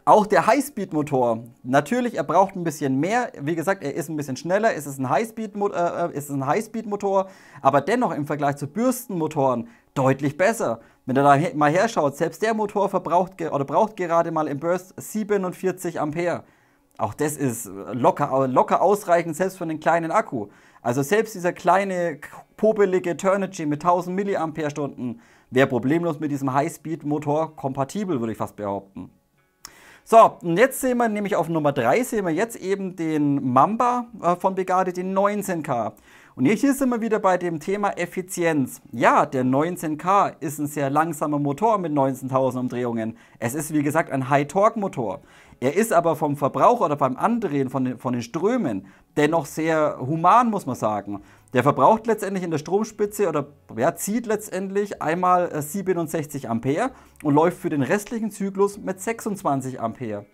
Speaker 1: Auch der Highspeed-Motor, natürlich, er braucht ein bisschen mehr. Wie gesagt, er ist ein bisschen schneller, es ist ein Highspeed-Motor, aber dennoch im Vergleich zu Bürstenmotoren deutlich besser. Wenn ihr da mal herschaut, selbst der Motor braucht gerade mal im Burst 47 Ampere. Auch das ist locker ausreichend, selbst für einen kleinen Akku. Also selbst dieser kleine, popelige Turnigy mit 1000 mAh wäre problemlos mit diesem Highspeed-Motor kompatibel, würde ich fast behaupten. So, und jetzt sehen wir nämlich auf Nummer 3, sehen wir jetzt eben den Mamba von Begate, den 19K. Und hier sind wir wieder bei dem Thema Effizienz. Ja, der 19K ist ein sehr langsamer Motor mit 19.000 Umdrehungen. Es ist wie gesagt ein High-Torque-Motor. Er ist aber vom Verbrauch oder beim Andrehen von den Strömen dennoch sehr human, muss man sagen. Der verbraucht letztendlich in der Stromspitze oder zieht letztendlich einmal 67 Ampere und läuft für den restlichen Zyklus mit 26 Ampere.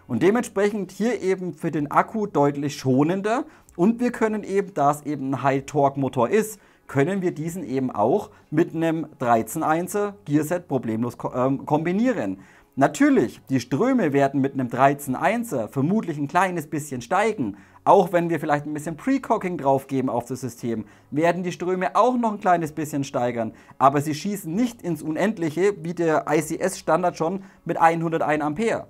Speaker 1: Und dementsprechend hier eben für den Akku deutlich schonender und wir können eben, da es eben ein High-Torque-Motor ist, können wir diesen eben auch mit einem 13.1er Gearset problemlos kombinieren. Natürlich, die Ströme werden mit einem 13.1er vermutlich ein kleines bisschen steigen. Auch wenn wir vielleicht ein bisschen Precocking drauf geben auf das System, werden die Ströme auch noch ein kleines bisschen steigern. Aber sie schießen nicht ins Unendliche, wie der ICS-Standard schon mit 101 Ampere.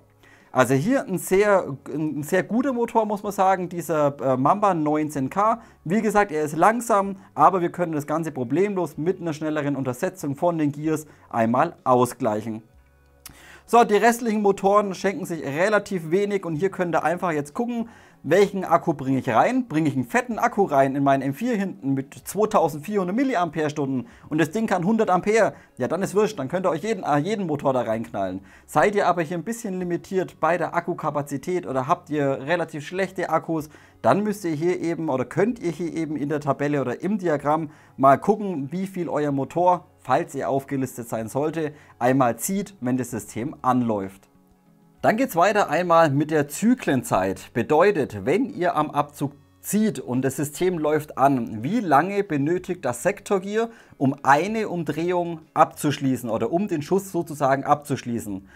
Speaker 1: Also hier ein sehr guter Motor, muss man sagen, dieser Mamba 19K. Wie gesagt, er ist langsam, aber wir können das Ganze problemlos mit einer schnelleren Untersetzung von den Gears einmal ausgleichen. So, die restlichen Motoren schenken sich relativ wenig und hier könnt ihr einfach jetzt gucken, welchen Akku bringe ich rein. Bringe ich einen fetten Akku rein in meinen M4 hinten mit 2400 mAh und das Ding kann 100 Ampere, ja dann ist wurscht, dann könnt ihr euch jeden Motor da reinknallen. Seid ihr aber hier ein bisschen limitiert bei der Akkukapazität oder habt ihr relativ schlechte Akkus, dann müsst ihr hier eben oder könnt ihr hier eben in der Tabelle oder im Diagramm mal gucken, wie viel euer Motor, falls ihr aufgelistet sein sollte, einmal zieht, wenn das System anläuft. Dann geht es weiter einmal mit der Zyklenzeit. Bedeutet, wenn ihr am Abzug zieht und das System läuft an, wie lange benötigt das Sektorgear, um eine Umdrehung abzuschließen oder um den Schuss sozusagen abzuschließen.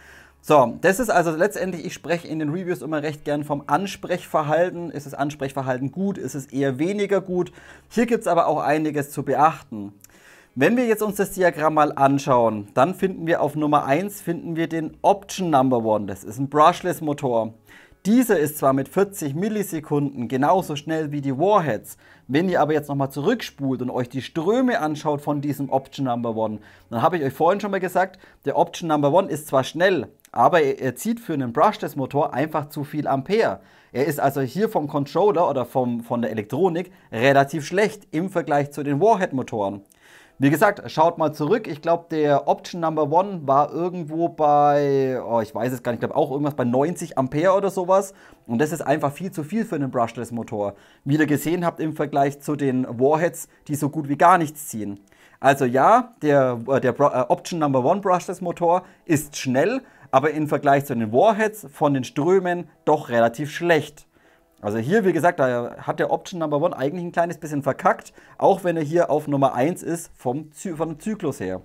Speaker 1: So, das ist also letztendlich, ich spreche in den Reviews immer recht gern vom Ansprechverhalten. Ist das Ansprechverhalten gut? Ist es eher weniger gut? Hier gibt es aber auch einiges zu beachten. Wenn wir jetzt uns das Diagramm mal anschauen, dann finden wir auf Nummer 1 den Option Number 1. Das ist ein Brushless Motor. Dieser ist zwar mit 40 Millisekunden genauso schnell wie die Warheads. Wenn ihr aber jetzt nochmal zurückspult und euch die Ströme anschaut von diesem Option Number 1, dann habe ich euch vorhin schon mal gesagt, der Option Number 1 ist zwar schnell, aber er zieht für einen Brushless Motor einfach zu viel Ampere. Er ist also hier vom Controller oder von der Elektronik relativ schlecht im Vergleich zu den Warhead Motoren. Wie gesagt, schaut mal zurück. Ich glaube, der Option Number 1 war irgendwo bei, ich weiß es gar nicht, ich glaube auch irgendwas bei 90 Ampere oder sowas. Und das ist einfach viel zu viel für einen Brushless Motor. Wie ihr gesehen habt im Vergleich zu den Warheads, die so gut wie gar nichts ziehen. Also ja, der Option Number 1 Brushless Motor ist schnell, aber im Vergleich zu den Warheads von den Strömen doch relativ schlecht. Also hier, wie gesagt, da hat der Option Number 1 eigentlich ein kleines bisschen verkackt, auch wenn er hier auf Nummer 1 ist von dem Zyklus her.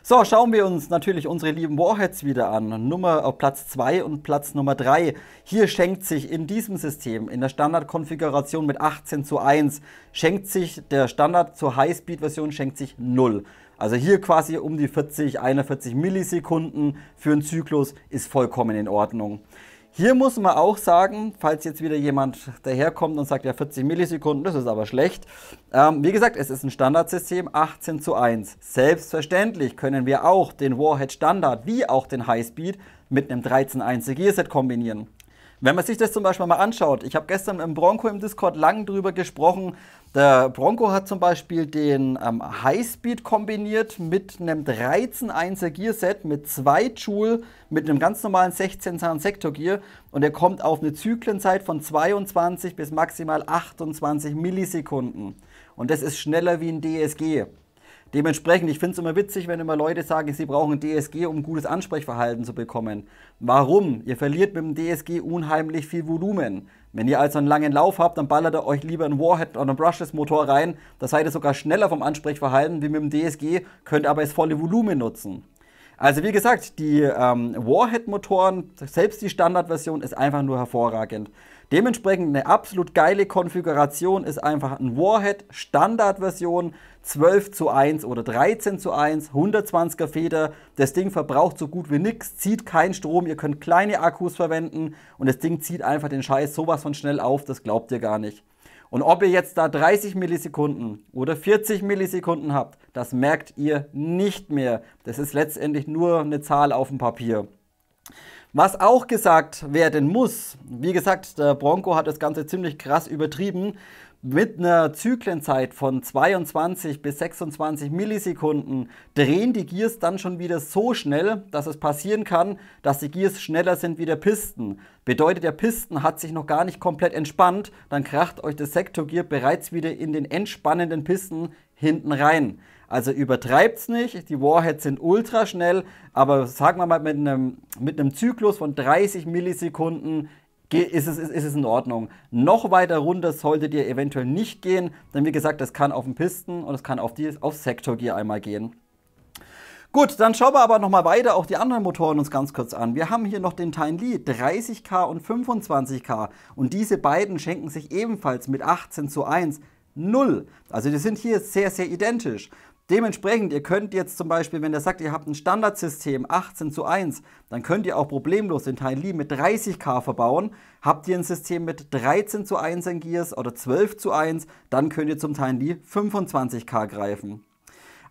Speaker 1: So, schauen wir uns natürlich unsere lieben Warheads wieder an. Nummer auf Platz 2 und Platz Nummer 3. Hier schenkt sich in diesem System, in der Standardkonfiguration mit 18:1, schenkt sich der Standard zur Highspeed-Version schenkt sich 0. Also hier quasi um die 41 Millisekunden für einen Zyklus ist vollkommen in Ordnung. Hier muss man auch sagen, falls jetzt wieder jemand daherkommt und sagt, ja 40 Millisekunden, das ist aber schlecht. Wie gesagt, es ist ein Standardsystem 18:1. Selbstverständlich können wir auch den Warhead Standard wie auch den Highspeed mit einem 13.1er Gearset kombinieren. Wenn man sich das zum Beispiel mal anschaut, ich habe gestern im Bronco im Discord lang drüber gesprochen, der Bronco hat zum Beispiel den Highspeed kombiniert mit einem 13.1er Gearset mit 2 Joule, mit einem ganz normalen 16 Zahn Sektorgear und er kommt auf eine Zyklenzeit von 22 bis maximal 28 Millisekunden. Und das ist schneller wie ein DSG. Dementsprechend, ich finde es immer witzig, wenn immer Leute sagen, sie brauchen ein DSG, um ein gutes Ansprechverhalten zu bekommen. Warum? Ihr verliert mit dem DSG unheimlich viel Volumen. Wenn ihr also einen langen Lauf habt, dann ballert ihr euch lieber einen Warhead oder einen Brushless-Motor rein. Da seid ihr sogar schneller vom Ansprechverhalten wie mit dem DSG, könnt aber das volle Volumen nutzen. Also wie gesagt, die Warhead-Motoren, selbst die Standardversion, ist einfach nur hervorragend. Dementsprechend eine absolut geile Konfiguration ist einfach ein Warhead Standardversion 12:1 oder 13:1, 120er Feder. Das Ding verbraucht so gut wie nichts, zieht keinen Strom, ihr könnt kleine Akkus verwenden und das Ding zieht einfach den Scheiß sowas von schnell auf, das glaubt ihr gar nicht. Und ob ihr jetzt da 30 Millisekunden oder 40 Millisekunden habt, das merkt ihr nicht mehr. Das ist letztendlich nur eine Zahl auf dem Papier. Was auch gesagt werden muss, wie gesagt, der Bronco hat das Ganze ziemlich krass übertrieben, mit einer Zyklenzeit von 22 bis 26 Millisekunden drehen die Gears dann schon wieder so schnell, dass es passieren kann, dass die Gears schneller sind wie der Piston. Bedeutet, der Piston hat sich noch gar nicht komplett entspannt, dann kracht euch das Sektorgear bereits wieder in den entspannenden Piston hinten rein. Also übertreibt's nicht, die Warheads sind ultra schnell, aber sagen wir mal mit einem Zyklus von 30 Millisekunden ist es in Ordnung. Noch weiter runter solltet ihr eventuell nicht gehen, denn wie gesagt, das kann auf den Piston und es kann aufs Sektorgear einmal gehen. Gut, dann schauen wir aber nochmal weiter auch die anderen Motoren uns ganz kurz an. Wir haben hier noch den Tiny 30K und 25K und diese beiden schenken sich ebenfalls mit 18:1 0. Also die sind hier sehr, sehr identisch. Dementsprechend, ihr könnt jetzt zum Beispiel, wenn ihr sagt, ihr habt ein Standardsystem 18:1, dann könnt ihr auch problemlos den Tiny mit 30K verbauen. Habt ihr ein System mit 13:1 in Gears oder 12:1, dann könnt ihr zum Tiny 25K greifen.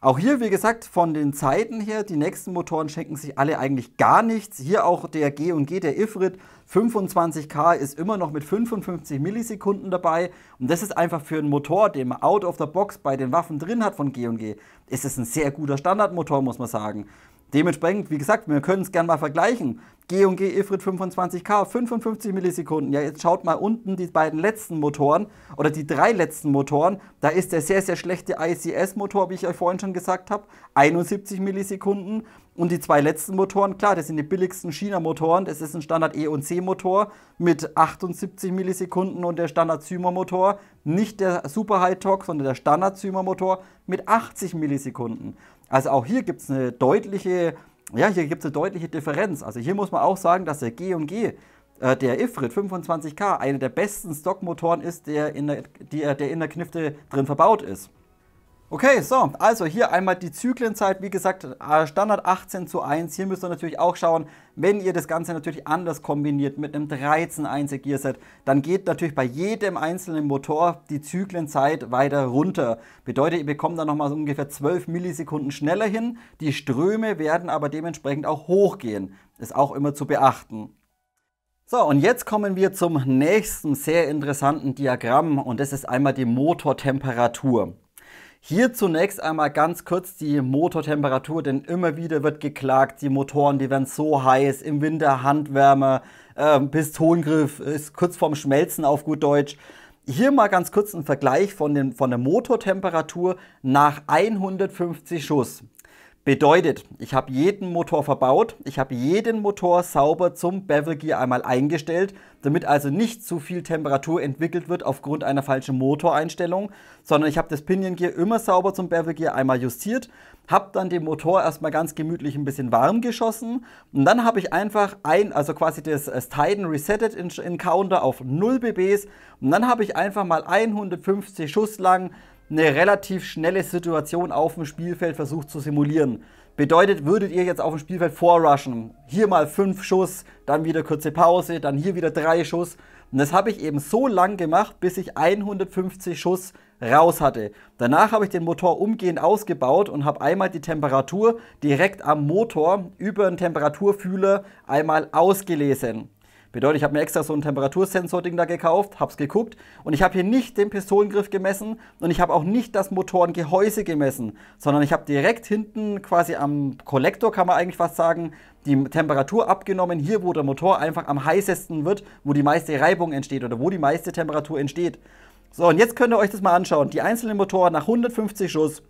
Speaker 1: Auch hier, wie gesagt, von den Zeiten her, die nächsten Motoren schenken sich alle eigentlich gar nichts. Hier auch der G&G, der Ifrit 25K ist immer noch mit 55 Millisekunden dabei. Und das ist einfach für einen Motor, den man out of the box bei den Waffen drin hat von G&G, ist es ein sehr guter Standardmotor, muss man sagen. Dementsprechend, wie gesagt, wir können es gerne mal vergleichen. G&G Ifrit 25K, 55 Millisekunden. Ja, jetzt schaut mal unten die beiden letzten Motoren oder die drei letzten Motoren. Da ist der sehr, sehr schlechte ICS-Motor, wie ich euch vorhin schon gesagt habe, 71 Millisekunden. Und die zwei letzten Motoren, klar, das sind die billigsten China-Motoren. Das ist ein Standard E&C-Motor mit 78 Millisekunden und der Standard-Zymer-Motor, nicht der Super High-Torque, sondern der Standard-Zymer-Motor mit 80 Millisekunden. Also auch hier gibt es eine deutliche Differenz. Also hier muss man auch sagen, dass der G&G, der Ifrit 25K, einer der besten Stockmotoren ist, der in der Knifte drin verbaut ist. Okay, so, also hier einmal die Zyklenzeit, wie gesagt, Standard 18:1. Hier müsst ihr natürlich auch schauen, wenn ihr das Ganze natürlich anders kombiniert mit einem 13:1er Gearset, dann geht natürlich bei jedem einzelnen Motor die Zyklenzeit weiter runter. Bedeutet, ihr bekommt dann nochmal so ungefähr 12 Millisekunden schneller hin. Die Ströme werden aber dementsprechend auch hochgehen. Ist auch immer zu beachten. So, und jetzt kommen wir zum nächsten sehr interessanten Diagramm und das ist einmal die Motortemperatur. Hier zunächst einmal ganz kurz die Motortemperatur, denn immer wieder wird geklagt, die Motoren, die werden so heiß, im Winter Handwärme, Pistolengriff ist kurz vorm Schmelzen auf gut Deutsch. Hier mal ganz kurz ein Vergleich von der Motortemperatur nach 150 Schuss. Bedeutet, ich habe jeden Motor verbaut, ich habe jeden Motor sauber zum Bevel Gear einmal eingestellt, damit also nicht zu viel Temperatur entwickelt wird aufgrund einer falschen Motoreinstellung, sondern ich habe das Pinion Gear immer sauber zum Bevel Gear einmal justiert, habe dann den Motor erstmal ganz gemütlich ein bisschen warm geschossen und dann habe ich einfach quasi das Titan resettet in Counter auf 0 BBs und dann habe ich einfach mal 150 Schuss lang eine relativ schnelle Situation auf dem Spielfeld versucht zu simulieren. Bedeutet, würdet ihr jetzt auf dem Spielfeld vorrushen, hier mal 5 Schuss, dann wieder kurze Pause, dann hier wieder 3 Schuss. Und das habe ich eben so lang gemacht, bis ich 150 Schuss raus hatte. Danach habe ich den Motor umgehend ausgebaut und habe einmal die Temperatur direkt am Motor über einen Temperaturfühler einmal ausgelesen. Bedeutet, ich habe mir extra so ein Temperatursensor-Ding da gekauft, habe es geguckt und ich habe hier nicht den Pistolengriff gemessen und ich habe auch nicht das Motorengehäuse gemessen, sondern ich habe direkt hinten quasi am Kollektor, kann man eigentlich fast sagen, die Temperatur abgenommen, hier wo der Motor einfach am heißesten wird, wo die meiste Reibung entsteht oder wo die meiste Temperatur entsteht. So, und jetzt könnt ihr euch das mal anschauen. Die einzelnen Motoren nach 150 Schuss.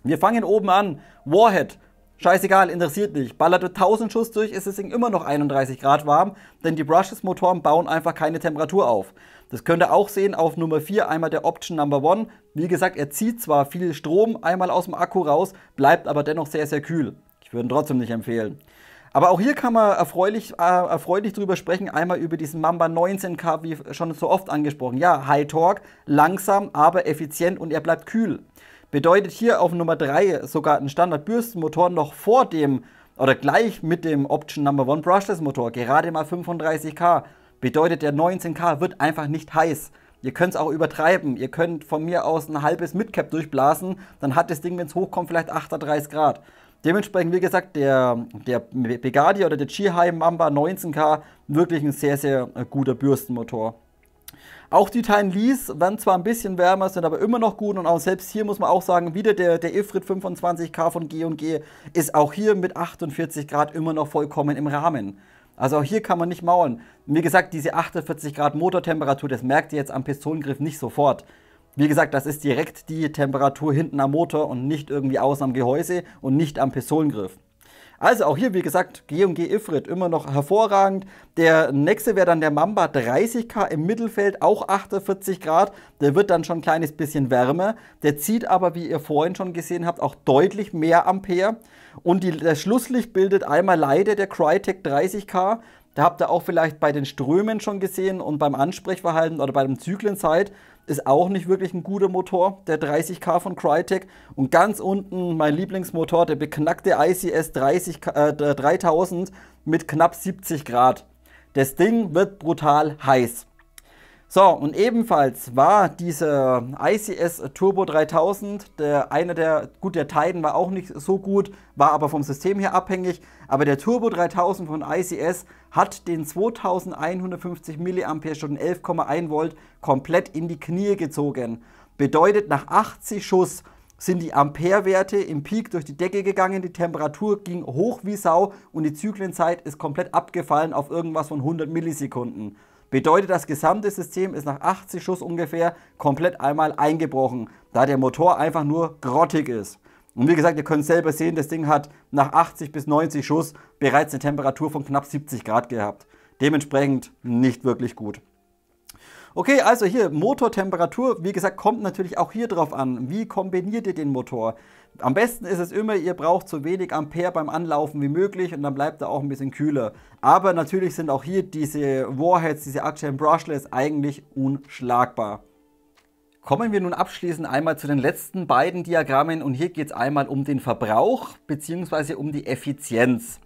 Speaker 1: Wir fangen oben an. Warhead. Scheißegal, interessiert nicht. Ballert 1000 Schuss durch, ist das Ding immer noch 31 Grad warm, denn die Brushless-Motoren bauen einfach keine Temperatur auf. Das könnt ihr auch sehen auf Nummer 4, einmal der Option Number 1. Wie gesagt, er zieht zwar viel Strom einmal aus dem Akku raus, bleibt aber dennoch sehr, sehr kühl. Ich würde ihn trotzdem nicht empfehlen. Aber auch hier kann man erfreulich drüber sprechen, einmal über diesen Mamba 19K, wie schon so oft angesprochen. Ja, High Torque, langsam, aber effizient und er bleibt kühl. Bedeutet hier auf Nummer 3 sogar ein Standard-Bürstenmotor noch vor dem oder gleich mit dem Option Number 1 Brushless Motor, gerade mal 35 kW. Bedeutet der 19 kW wird einfach nicht heiß. Ihr könnt es auch übertreiben. Ihr könnt von mir aus ein halbes Midcap durchblasen, dann hat das Ding, wenn es hochkommt, vielleicht 38 Grad. Dementsprechend, wie gesagt, der Begadi oder der Qihai Mamba 19K wirklich ein sehr, sehr guter Bürstenmotor. Auch die Taiwanese werden zwar ein bisschen wärmer, sind aber immer noch gut und auch selbst hier muss man auch sagen, wieder der Ifrit 25K von G&G ist auch hier mit 48 Grad immer noch vollkommen im Rahmen. Also auch hier kann man nicht mauern. Wie gesagt, diese 48 Grad Motortemperatur, das merkt ihr jetzt am Pistolengriff nicht sofort. Wie gesagt, das ist direkt die Temperatur hinten am Motor und nicht irgendwie außen am Gehäuse und nicht am Pistolengriff. Also auch hier, wie gesagt, G&G Ifrit immer noch hervorragend. Der nächste wäre dann der Mamba 30K im Mittelfeld, auch 48 Grad. Der wird dann schon ein kleines bisschen wärmer. Der zieht aber, wie ihr vorhin schon gesehen habt, auch deutlich mehr Ampere. Und das Schlusslicht bildet einmal leider der Crytek 30K. Da habt ihr auch vielleicht bei den Strömen schon gesehen und beim Ansprechverhalten oder bei dem Zyklenzeit ist auch nicht wirklich ein guter Motor, der 30K von Crytek. Und ganz unten mein Lieblingsmotor, der beknackte ICS 3000 mit knapp 70 Grad. Das Ding wird brutal heiß. So, und ebenfalls war dieser ICS Turbo 3000, der Titan war auch nicht so gut, war aber vom System her abhängig, aber der Turbo 3000 von ICS hat den 2150 mAh 11,1 Volt komplett in die Knie gezogen. Bedeutet, nach 80 Schuss sind die Amperewerte im Peak durch die Decke gegangen, die Temperatur ging hoch wie Sau und die Zyklenzeit ist komplett abgefallen auf irgendwas von 100 Millisekunden. Bedeutet, das gesamte System ist nach 80 Schuss ungefähr komplett einmal eingebrochen, da der Motor einfach nur grottig ist. Und wie gesagt, ihr könnt selber sehen, das Ding hat nach 80 bis 90 Schuss bereits eine Temperatur von knapp 70 Grad gehabt. Dementsprechend nicht wirklich gut. Okay, also hier Motortemperatur, wie gesagt, kommt natürlich auch hier drauf an. Wie kombiniert ihr den Motor? Am besten ist es immer, ihr braucht so wenig Ampere beim Anlaufen wie möglich und dann bleibt er auch ein bisschen kühler. Aber natürlich sind auch hier diese Warheads, diese Action Brushless eigentlich unschlagbar. Kommen wir nun abschließend einmal zu den letzten beiden Diagrammen und hier geht es einmal um den Verbrauch bzw. um die Effizienz.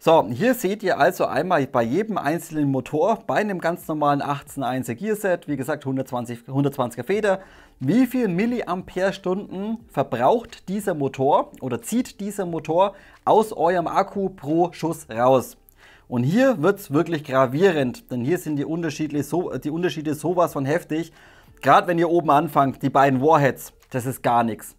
Speaker 1: So, hier seht ihr also einmal bei jedem einzelnen Motor, bei einem ganz normalen 18.1er Gearset, wie gesagt 120er Feder, wie viel Milliampere-Stunden verbraucht dieser Motor oder zieht dieser Motor aus eurem Akku pro Schuss raus. Und hier wird es wirklich gravierend, denn hier sind die Unterschiede sowas von heftig. Gerade wenn ihr oben anfangt, die beiden Warheads, das ist gar nichts.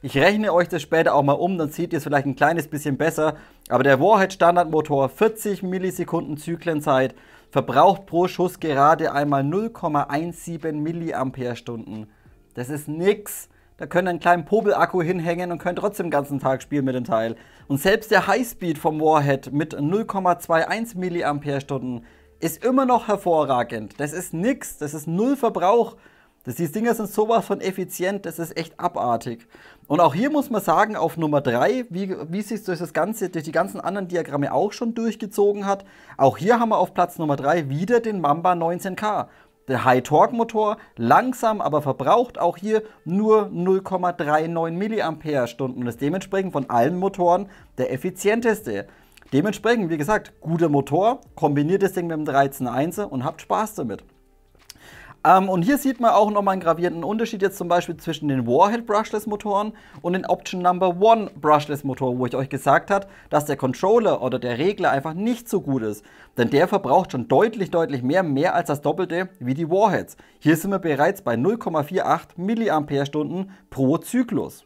Speaker 1: Ich rechne euch das später auch mal um, dann seht ihr es vielleicht ein kleines bisschen besser. Aber der Warhead Standardmotor, 40 Millisekunden Zyklenzeit, verbraucht pro Schuss gerade einmal 0,17 Milliampere-Stunden. Das ist nix. Da könnt ihr einen kleinen Popel-Akku hinhängen und könnt trotzdem den ganzen Tag spielen mit dem Teil. Und selbst der Highspeed vom Warhead mit 0,21 Milliampere-Stunden ist immer noch hervorragend. Das ist nix, das ist null Verbrauch. Die Dinger sind sowas von effizient, das ist echt abartig. Und auch hier muss man sagen, auf Nummer 3, wie sich durch die ganzen anderen Diagramme auch schon durchgezogen hat, auch hier haben wir auf Platz Nummer 3 wieder den Mamba 19K. Der High-Torque-Motor, langsam, aber verbraucht auch hier nur 0,39 Milliampere-Stunden und ist dementsprechend von allen Motoren der effizienteste. Dementsprechend, wie gesagt, guter Motor, kombiniert das Ding mit dem 13.1er und habt Spaß damit. Und hier sieht man auch nochmal einen gravierenden Unterschied jetzt zum Beispiel zwischen den Warhead Brushless Motoren und den Option Number 1 Brushless Motor, wo ich euch gesagt habe, dass der Controller oder der Regler einfach nicht so gut ist. Denn der verbraucht schon deutlich mehr als das Doppelte wie die Warheads. Hier sind wir bereits bei 0,48 Milliampere-Stunden pro Zyklus.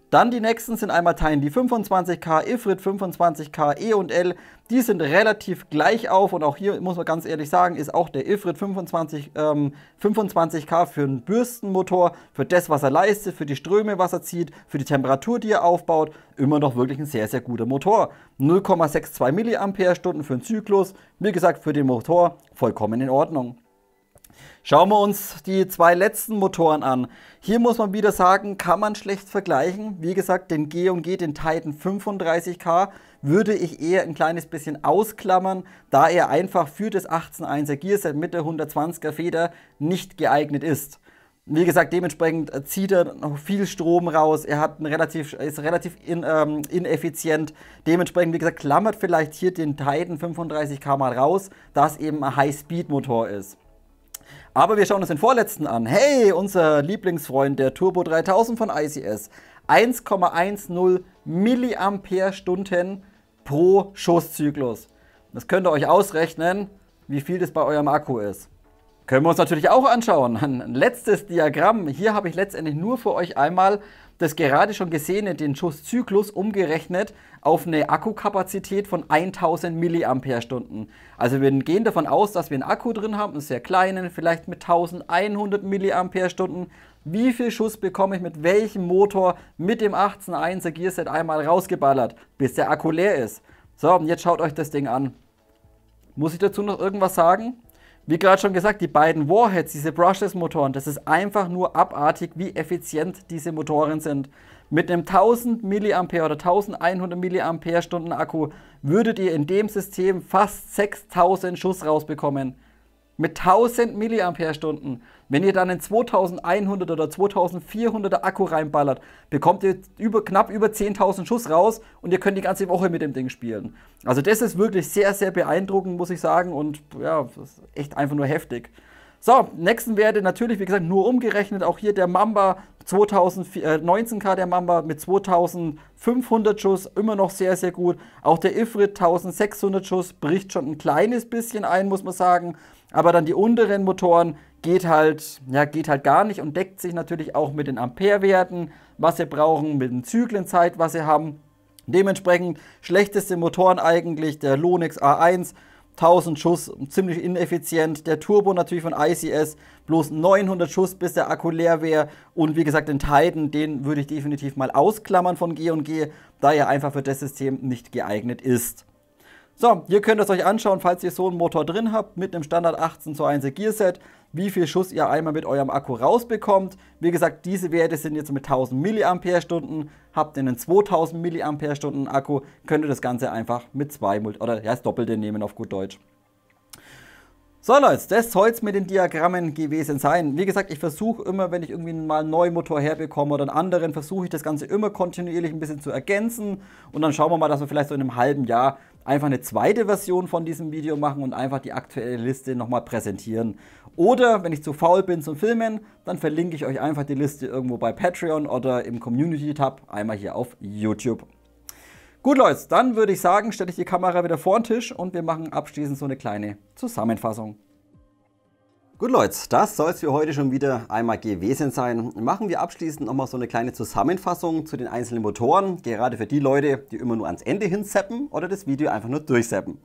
Speaker 1: Dann die nächsten sind einmal Tiny 25K, Ifrit 25K, E und L. Die sind relativ gleich auf und auch hier muss man ganz ehrlich sagen, ist auch der Ifrit 25K für einen Bürstenmotor, für das, was er leistet, für die Ströme, was er zieht, für die Temperatur, die er aufbaut, immer noch wirklich ein sehr, sehr guter Motor. 0,62 mAh für einen Zyklus, wie gesagt, für den Motor vollkommen in Ordnung. Schauen wir uns die zwei letzten Motoren an. Hier muss man wieder sagen, kann man schlecht vergleichen. Wie gesagt, den G&G, den Titan 35K, würde ich eher ein kleines bisschen ausklammern, da er einfach für das 18.1er Gearset mit der 120er Feder nicht geeignet ist. Wie gesagt, dementsprechend zieht er noch viel Strom raus, er hat ist relativ ineffizient. Dementsprechend, wie gesagt, klammert vielleicht hier den Titan 35K mal raus, da es eben ein High-Speed-Motor ist. Aber wir schauen uns den vorletzten an. Hey, unser Lieblingsfreund, der Turbo 3000 von ICS. 1,10 mAh pro Schusszyklus. Das könnt ihr euch ausrechnen, wie viel das bei eurem Akku ist. Können wir uns natürlich auch anschauen. Ein letztes Diagramm. Hier habe ich letztendlich nur für euch einmal das gerade schon gesehene, den Schusszyklus umgerechnet auf eine Akkukapazität von 1000 mAh. Also wir gehen davon aus, dass wir einen Akku drin haben, einen sehr kleinen, vielleicht mit 1100 mAh. Wie viel Schuss bekomme ich mit welchem Motor mit dem 18.1er Gearset einmal rausgeballert, bis der Akku leer ist? So, und jetzt schaut euch das Ding an. Muss ich dazu noch irgendwas sagen? Wie gerade schon gesagt, die beiden Warheads, diese Brushless-Motoren, das ist einfach nur abartig, wie effizient diese Motoren sind. Mit einem 1000 mAh oder 1100 mAh Akku würdet ihr in dem System fast 6000 Schuss rausbekommen. Mit 1000 mAh. Wenn ihr dann einen 2100 oder 2400er Akku reinballert, bekommt ihr knapp über 10.000 Schuss raus und ihr könnt die ganze Woche mit dem Ding spielen. Also das ist wirklich sehr, sehr beeindruckend, muss ich sagen, und ja, das ist echt einfach nur heftig. So, nächsten Werte natürlich, wie gesagt, nur umgerechnet. Auch hier der Mamba 19K, der Mamba mit 2500 Schuss, immer noch sehr, sehr gut. Auch der Ifrit 1600 Schuss bricht schon ein kleines bisschen ein, muss man sagen. Aber dann die unteren Motoren geht halt gar nicht und deckt sich natürlich auch mit den Amperewerten, was sie brauchen, mit den Zyklenzeit, was sie haben. Dementsprechend schlechteste Motoren eigentlich, der Lonix A1, 1000 Schuss, ziemlich ineffizient. Der Turbo natürlich von ICS, bloß 900 Schuss, bis der Akku leer wäre. Und wie gesagt, den Titan, den würde ich definitiv mal ausklammern von G&G, da er einfach für das System nicht geeignet ist. So, hier könnt ihr es euch anschauen, falls ihr so einen Motor drin habt, mit einem Standard 18:1er Gearset, wie viel Schuss ihr einmal mit eurem Akku rausbekommt. Wie gesagt, diese Werte sind jetzt mit 1000 mAh. Habt ihr einen 2000 mAh Akku, könnt ihr das Ganze einfach mit das Doppelte nehmen auf gut Deutsch. So Leute, das soll es mit den Diagrammen gewesen sein. Wie gesagt, ich versuche immer, wenn ich irgendwie mal einen neuen Motor herbekomme oder einen anderen, versuche ich das Ganze immer kontinuierlich ein bisschen zu ergänzen. Und dann schauen wir mal, dass wir vielleicht so in einem halben Jahr einfach eine zweite Version von diesem Video machen und einfach die aktuelle Liste nochmal präsentieren. Oder wenn ich zu faul bin zum Filmen, dann verlinke ich euch einfach die Liste irgendwo bei Patreon oder im Community-Tab, einmal hier auf YouTube. Gut Leute, dann würde ich sagen, stelle ich die Kamera wieder vor den Tisch und wir machen abschließend so eine kleine Zusammenfassung. Gut Leute, das soll es für heute schon wieder einmal gewesen sein. Machen wir abschließend nochmal so eine kleine Zusammenfassung zu den einzelnen Motoren, gerade für die Leute, die immer nur ans Ende hin zappen oder das Video einfach nur durchzappen.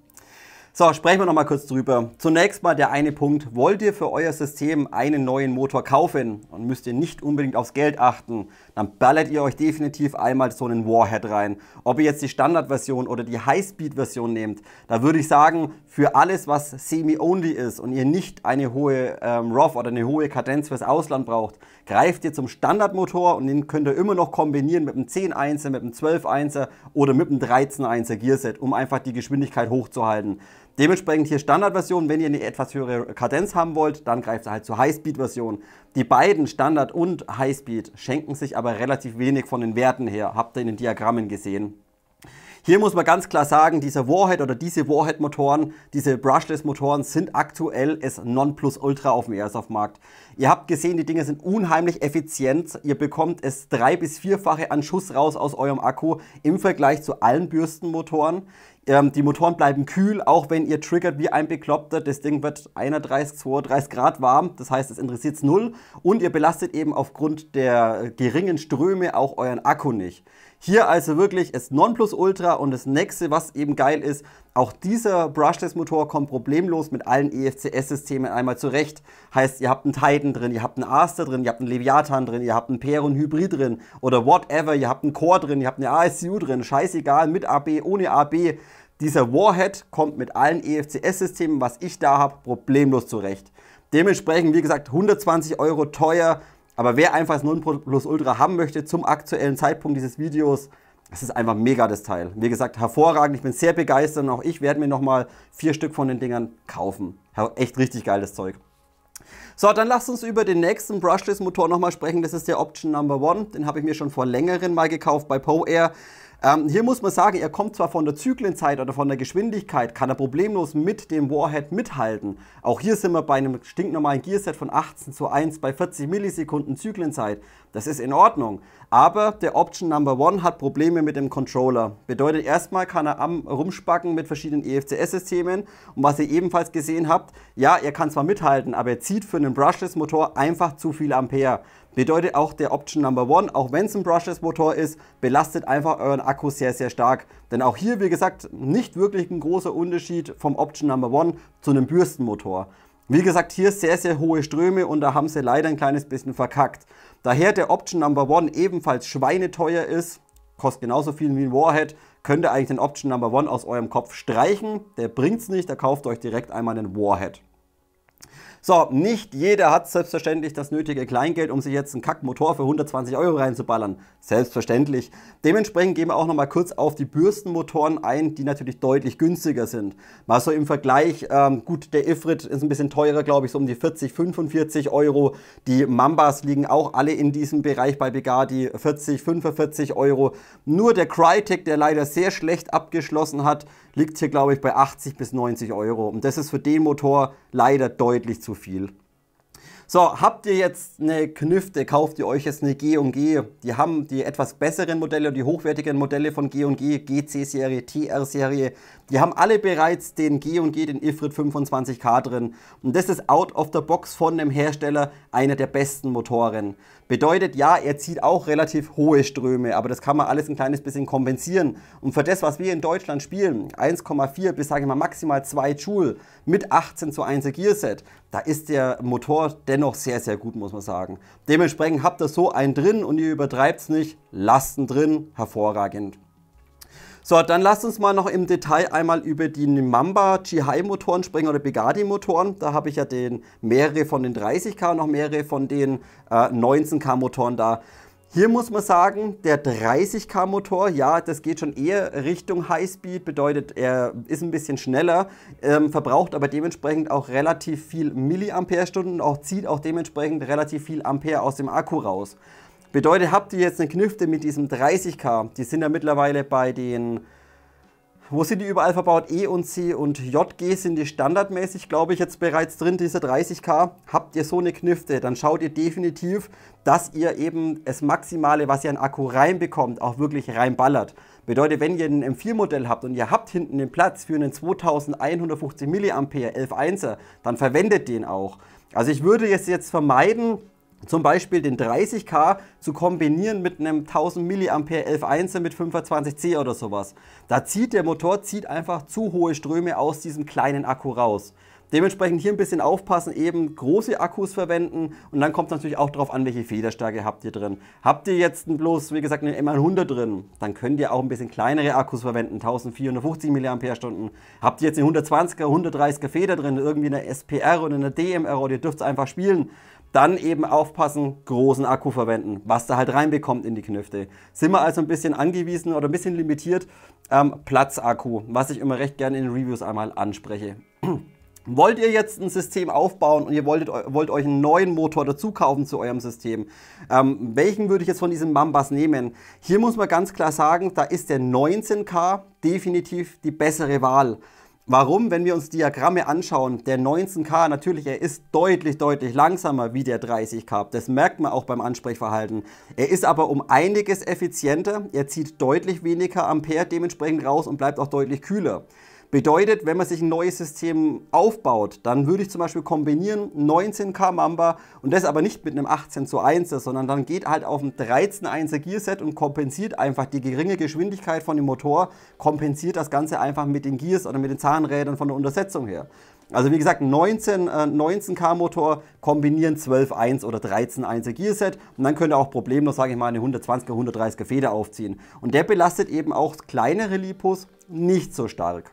Speaker 1: So, sprechen wir nochmal kurz drüber. Zunächst mal der eine Punkt, wollt ihr für euer System einen neuen Motor kaufen und müsst ihr nicht unbedingt aufs Geld achten, dann ballert ihr euch definitiv einmal so einen Warhead rein. Ob ihr jetzt die Standardversion oder die High-Speed-Version nehmt, da würde ich sagen, für alles, was Semi-Only ist und ihr nicht eine hohe ROV oder eine hohe Kadenz fürs Ausland braucht, greift ihr zum Standardmotor und den könnt ihr immer noch kombinieren mit einem 10.1er, mit einem 12.1er oder mit einem 13.1er Gearset, um einfach die Geschwindigkeit hochzuhalten. Dementsprechend hier Standardversion, wenn ihr eine etwas höhere Kadenz haben wollt, dann greift ihr halt zur Highspeed-Version. Die beiden Standard und Highspeed schenken sich aber relativ wenig von den Werten her, habt ihr in den Diagrammen gesehen. Hier muss man ganz klar sagen, dieser Warhead oder diese Warhead-Motoren, diese Brushless-Motoren sind aktuell das Nonplusultra auf dem Airsoft-Markt. Ihr habt gesehen, die Dinge sind unheimlich effizient. Ihr bekommt es 3- bis 4-fache an Schuss raus aus eurem Akku im Vergleich zu allen Bürstenmotoren. Die Motoren bleiben kühl, auch wenn ihr triggert wie ein Bekloppter. Das Ding wird 31, 32 Grad warm, das heißt, es interessiert es null. Und ihr belastet eben aufgrund der geringen Ströme auch euren Akku nicht. Hier also wirklich das Nonplusultra und das nächste, was eben geil ist, auch dieser Brushless-Motor kommt problemlos mit allen EFCS-Systemen einmal zurecht. Heißt, ihr habt einen Titan drin, ihr habt einen Aster drin, ihr habt einen Leviathan drin, ihr habt einen Peron Hybrid drin oder whatever, ihr habt einen Core drin, ihr habt eine ASCU drin, scheißegal, mit AB, ohne AB. Dieser Warhead kommt mit allen EFCS-Systemen, was ich da habe, problemlos zurecht. Dementsprechend, wie gesagt, 120 € teuer. Aber wer einfach das Nonplusultra haben möchte zum aktuellen Zeitpunkt dieses Videos, das ist einfach mega das Teil. Wie gesagt, hervorragend, ich bin sehr begeistert und auch ich werde mir nochmal 4 Stück von den Dingern kaufen. Echt richtig geiles Zeug. So, dann lasst uns über den nächsten Brushless-Motor nochmal sprechen. Das ist der Option Number One. Den habe ich mir schon vor längerem mal gekauft bei PoAir. Hier muss man sagen, er kommt zwar von der Zyklenzeit oder von der Geschwindigkeit, kann er problemlos mit dem Warhead mithalten. Auch hier sind wir bei einem stinknormalen Gearset von 18:1 bei 40 Millisekunden Zyklenzeit. Das ist in Ordnung. Aber der Option Number One hat Probleme mit dem Controller. Bedeutet, erstmal kann er rumspacken mit verschiedenen EFCS-Systemen. Und was ihr ebenfalls gesehen habt, ja, er kann zwar mithalten, aber er zieht für einen Brushless-Motor einfach zu viel Ampere. Bedeutet auch der Option Number One, auch wenn es ein Brushless-Motor ist, belastet einfach euren Akku sehr, sehr stark. Denn auch hier, wie gesagt, nicht wirklich ein großer Unterschied vom Option Number One zu einem Bürstenmotor. Wie gesagt, hier sehr, sehr hohe Ströme und da haben sie leider ein kleines bisschen verkackt. Daher der Option Number One ebenfalls schweineteuer ist, kostet genauso viel wie ein Warhead, könnt ihr eigentlich den Option Number One aus eurem Kopf streichen. Der bringt es nicht, da kauft euch direkt einmal einen Warhead. So, nicht jeder hat selbstverständlich das nötige Kleingeld, um sich jetzt einen Kackmotor für 120 € reinzuballern. Selbstverständlich. Dementsprechend gehen wir auch nochmal kurz auf die Bürstenmotoren ein, die natürlich deutlich günstiger sind. Mal so im Vergleich, gut, der Ifrit ist ein bisschen teurer, glaube ich, so um die 40, 45 €. Die Mambas liegen auch alle in diesem Bereich bei Bugatti, 40, 45 €. Nur der Crytek, der leider sehr schlecht abgeschlossen hat, liegt hier, glaube ich, bei 80 bis 90 €. Und das ist für den Motor leider deutlich zu viel. So, habt ihr jetzt eine Knifte, kauft ihr euch jetzt eine G&G. Die haben die etwas besseren Modelle, die hochwertigen Modelle von G&G, GC-Serie, TR-Serie. Die haben alle bereits den G&G, den Ifrit 25K drin. Und das ist out of the box von dem Hersteller einer der besten Motoren. Bedeutet, ja, er zieht auch relativ hohe Ströme, aber das kann man alles ein kleines bisschen kompensieren. Und für das, was wir in Deutschland spielen, 1,4 bis, sage ich mal, maximal 2 Joule mit 18:1 Gearset, da ist der Motor dennoch sehr, sehr gut, muss man sagen. Dementsprechend habt ihr so einen drin und ihr übertreibt es nicht, lasst ihn drin, hervorragend. So, dann lasst uns mal noch im Detail einmal über die Mamba GHI-Motoren sprechen oder Bugatti-Motoren. Da habe ich ja mehrere von den 30K und noch mehrere von den 19K-Motoren da. Hier muss man sagen, der 30K-Motor, ja, das geht schon eher Richtung Highspeed, bedeutet, er ist ein bisschen schneller, verbraucht aber dementsprechend auch relativ viel Milliampere-Stunden und auch zieht auch dementsprechend relativ viel Ampere aus dem Akku raus. Bedeutet, habt ihr jetzt eine Knifte mit diesem 30K, die sind ja mittlerweile bei den, wo sind die überall verbaut? E und C und JG sind die standardmäßig, glaube ich, jetzt bereits drin, diese 30K. Habt ihr so eine Knifte, dann schaut ihr definitiv, dass ihr eben das Maximale, was ihr an Akku reinbekommt, auch wirklich reinballert. Bedeutet, wenn ihr ein M4-Modell habt und ihr habt hinten den Platz für einen 2150 mA 11.1er, dann verwendet den auch. Also ich würde jetzt vermeiden, zum Beispiel den 30K zu kombinieren mit einem 1000 mA 11.1er mit 25C oder sowas. Da zieht der Motor einfach zu hohe Ströme aus diesem kleinen Akku raus. Dementsprechend hier ein bisschen aufpassen, eben große Akkus verwenden und dann kommt es natürlich auch darauf an, welche Federstärke habt ihr drin. Habt ihr jetzt bloß, wie gesagt, einen M100 drin, dann könnt ihr auch ein bisschen kleinere Akkus verwenden, 1450 mAh. Habt ihr jetzt eine 120er, 130er Feder drin, irgendwie eine SPR oder eine DMR oder ihr dürft es einfach spielen, dann eben aufpassen, großen Akku verwenden, was da halt reinbekommt in die Knifte. Sind wir also ein bisschen angewiesen oder ein bisschen limitiert, Platzakku, was ich immer recht gerne in den Reviews einmal anspreche. Wollt ihr jetzt ein System aufbauen und ihr wollt euch einen neuen Motor dazu kaufen zu eurem System? Welchen würde ich jetzt von diesen Mambas nehmen? Hier muss man ganz klar sagen, da ist der 19K definitiv die bessere Wahl. Warum? Wenn wir uns Diagramme anschauen, der 19K natürlich, er ist deutlich langsamer wie der 30K. Das merkt man auch beim Ansprechverhalten. Er ist aber um einiges effizienter, er zieht deutlich weniger Ampere dementsprechend raus und bleibt auch deutlich kühler. Bedeutet, wenn man sich ein neues System aufbaut, dann würde ich zum Beispiel kombinieren 19K Mamba und das aber nicht mit einem 18:1, sondern dann geht halt auf ein 13:1er Gearset und kompensiert einfach die geringe Geschwindigkeit von dem Motor, kompensiert das Ganze einfach mit den Gears oder mit den Zahnrädern von der Untersetzung her. Also wie gesagt, 19K Motor kombinieren 12:1 oder 13:1er Gearset und dann könnt ihr auch problemlos, sage ich mal, eine 120er, 130er Feder aufziehen. Und der belastet eben auch kleinere Lipos nicht so stark.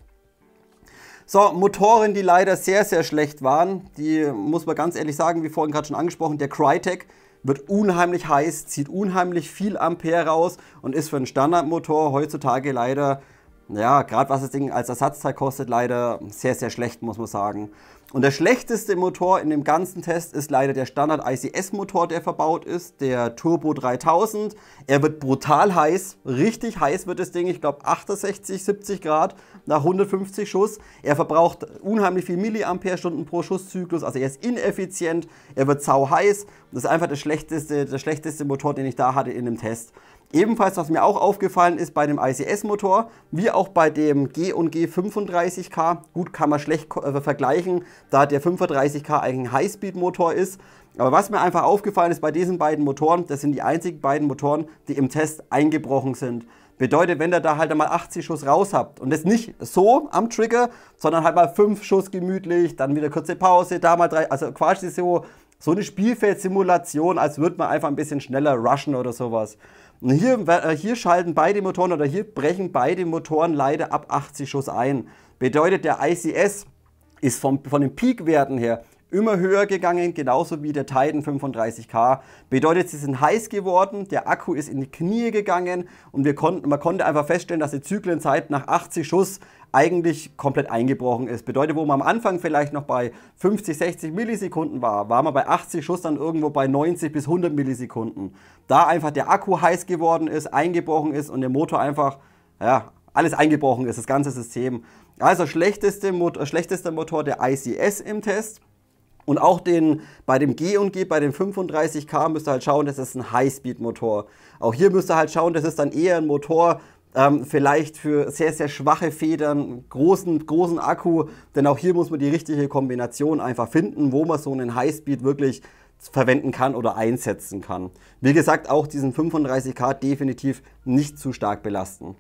Speaker 1: So, Motoren, die leider sehr schlecht waren, die muss man ganz ehrlich sagen, wie vorhin gerade schon angesprochen, der Crytek wird unheimlich heiß, zieht unheimlich viel Ampere raus und ist für einen Standardmotor heutzutage leider, ja, gerade was das Ding als Ersatzteil kostet, leider sehr schlecht, muss man sagen. Und der schlechteste Motor in dem ganzen Test ist leider der Standard ICS-Motor, der verbaut ist, der Turbo 3000. Er wird brutal heiß, richtig heiß wird das Ding, ich glaube 68, 70 Grad nach 150 Schuss. Er verbraucht unheimlich viel Milliampere-Stunden pro Schusszyklus, also er ist ineffizient, er wird sau heiß. Das ist einfach der schlechteste Motor, den ich da hatte in dem Test. Ebenfalls, was mir auch aufgefallen ist bei dem ICS-Motor, wie auch bei dem G&G 35K, gut, kann man schlecht vergleichen, da der 35K eigentlich ein Highspeed-Motor ist. Aber was mir einfach aufgefallen ist bei diesen beiden Motoren, das sind die einzigen beiden Motoren, die im Test eingebrochen sind. Bedeutet, wenn ihr da halt einmal 80 Schuss raus habt und das nicht so am Trigger, sondern halt mal 5 Schuss gemütlich, dann wieder kurze Pause, da mal 3, also quasi so eine Spielfeldsimulation, als würde man einfach ein bisschen schneller rushen oder sowas. Und hier schalten beide Motoren oder hier brechen beide Motoren leider ab 80 Schuss ein. Bedeutet, der ICS ist von den Peakwerten her immer höher gegangen, genauso wie der Titan 35K. Bedeutet, sie sind heiß geworden, der Akku ist in die Knie gegangen und man konnte einfach feststellen, dass die Zyklenzeit nach 80 Schuss eigentlich komplett eingebrochen ist. Bedeutet, wo man am Anfang vielleicht noch bei 50, 60 Millisekunden war man bei 80 Schuss dann irgendwo bei 90 bis 100 Millisekunden. Da einfach der Akku heiß geworden ist, eingebrochen ist und der Motor einfach, ja, alles eingebrochen ist, das ganze System. Also schlechtester Motor der ICS im Test. Und auch bei dem G&G, bei dem 35K müsst ihr halt schauen, das ist ein Highspeed-Motor. Auch hier müsst ihr halt schauen, das ist dann eher ein Motor, vielleicht für sehr schwache Federn, großen Akku, denn auch hier muss man die richtige Kombination einfach finden, wo man so einen Highspeed wirklich verwenden kann oder einsetzen kann. Wie gesagt, auch diesen 35K definitiv nicht zu stark belasten.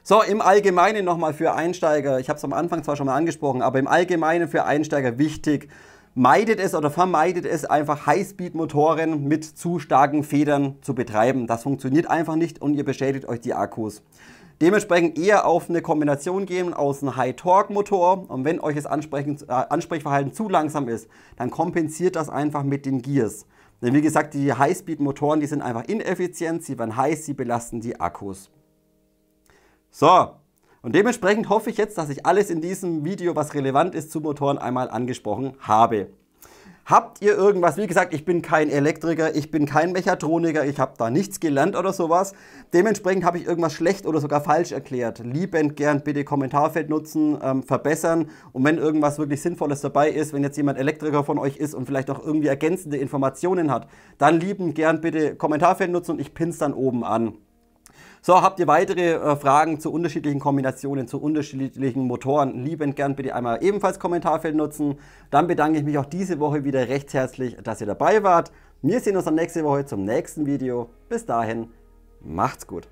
Speaker 1: So, im Allgemeinen nochmal für Einsteiger, ich habe es am Anfang zwar schon mal angesprochen, aber im Allgemeinen für Einsteiger wichtig, meidet es oder vermeidet es einfach Highspeed-Motoren mit zu starken Federn zu betreiben. Das funktioniert einfach nicht und ihr beschädigt euch die Akkus. Dementsprechend eher auf eine Kombination gehen aus einem High-Torque-Motor und wenn euch das Ansprechverhalten zu langsam ist, dann kompensiert das einfach mit den Gears. Denn wie gesagt, die Highspeed-Motoren, die sind einfach ineffizient, sie werden heiß, sie belasten die Akkus. So, und dementsprechend hoffe ich jetzt, dass ich alles in diesem Video, was relevant ist zu Motoren, einmal angesprochen habe. Habt ihr irgendwas, wie gesagt, ich bin kein Elektriker, ich bin kein Mechatroniker, ich habe da nichts gelernt oder sowas. Dementsprechend habe ich irgendwas schlecht oder sogar falsch erklärt. Liebend gern bitte Kommentarfeld nutzen, verbessern. Und wenn irgendwas wirklich Sinnvolles dabei ist, wenn jetzt jemand Elektriker von euch ist und vielleicht auch irgendwie ergänzende Informationen hat, dann liebend gern bitte Kommentarfeld nutzen und ich pinne es dann oben an. So, habt ihr weitere Fragen zu unterschiedlichen Kombinationen, zu unterschiedlichen Motoren, liebend gern bitte einmal ebenfalls Kommentarfeld nutzen. Dann bedanke ich mich auch diese Woche wieder recht herzlich, dass ihr dabei wart. Wir sehen uns dann nächste Woche zum nächsten Video. Bis dahin, macht's gut.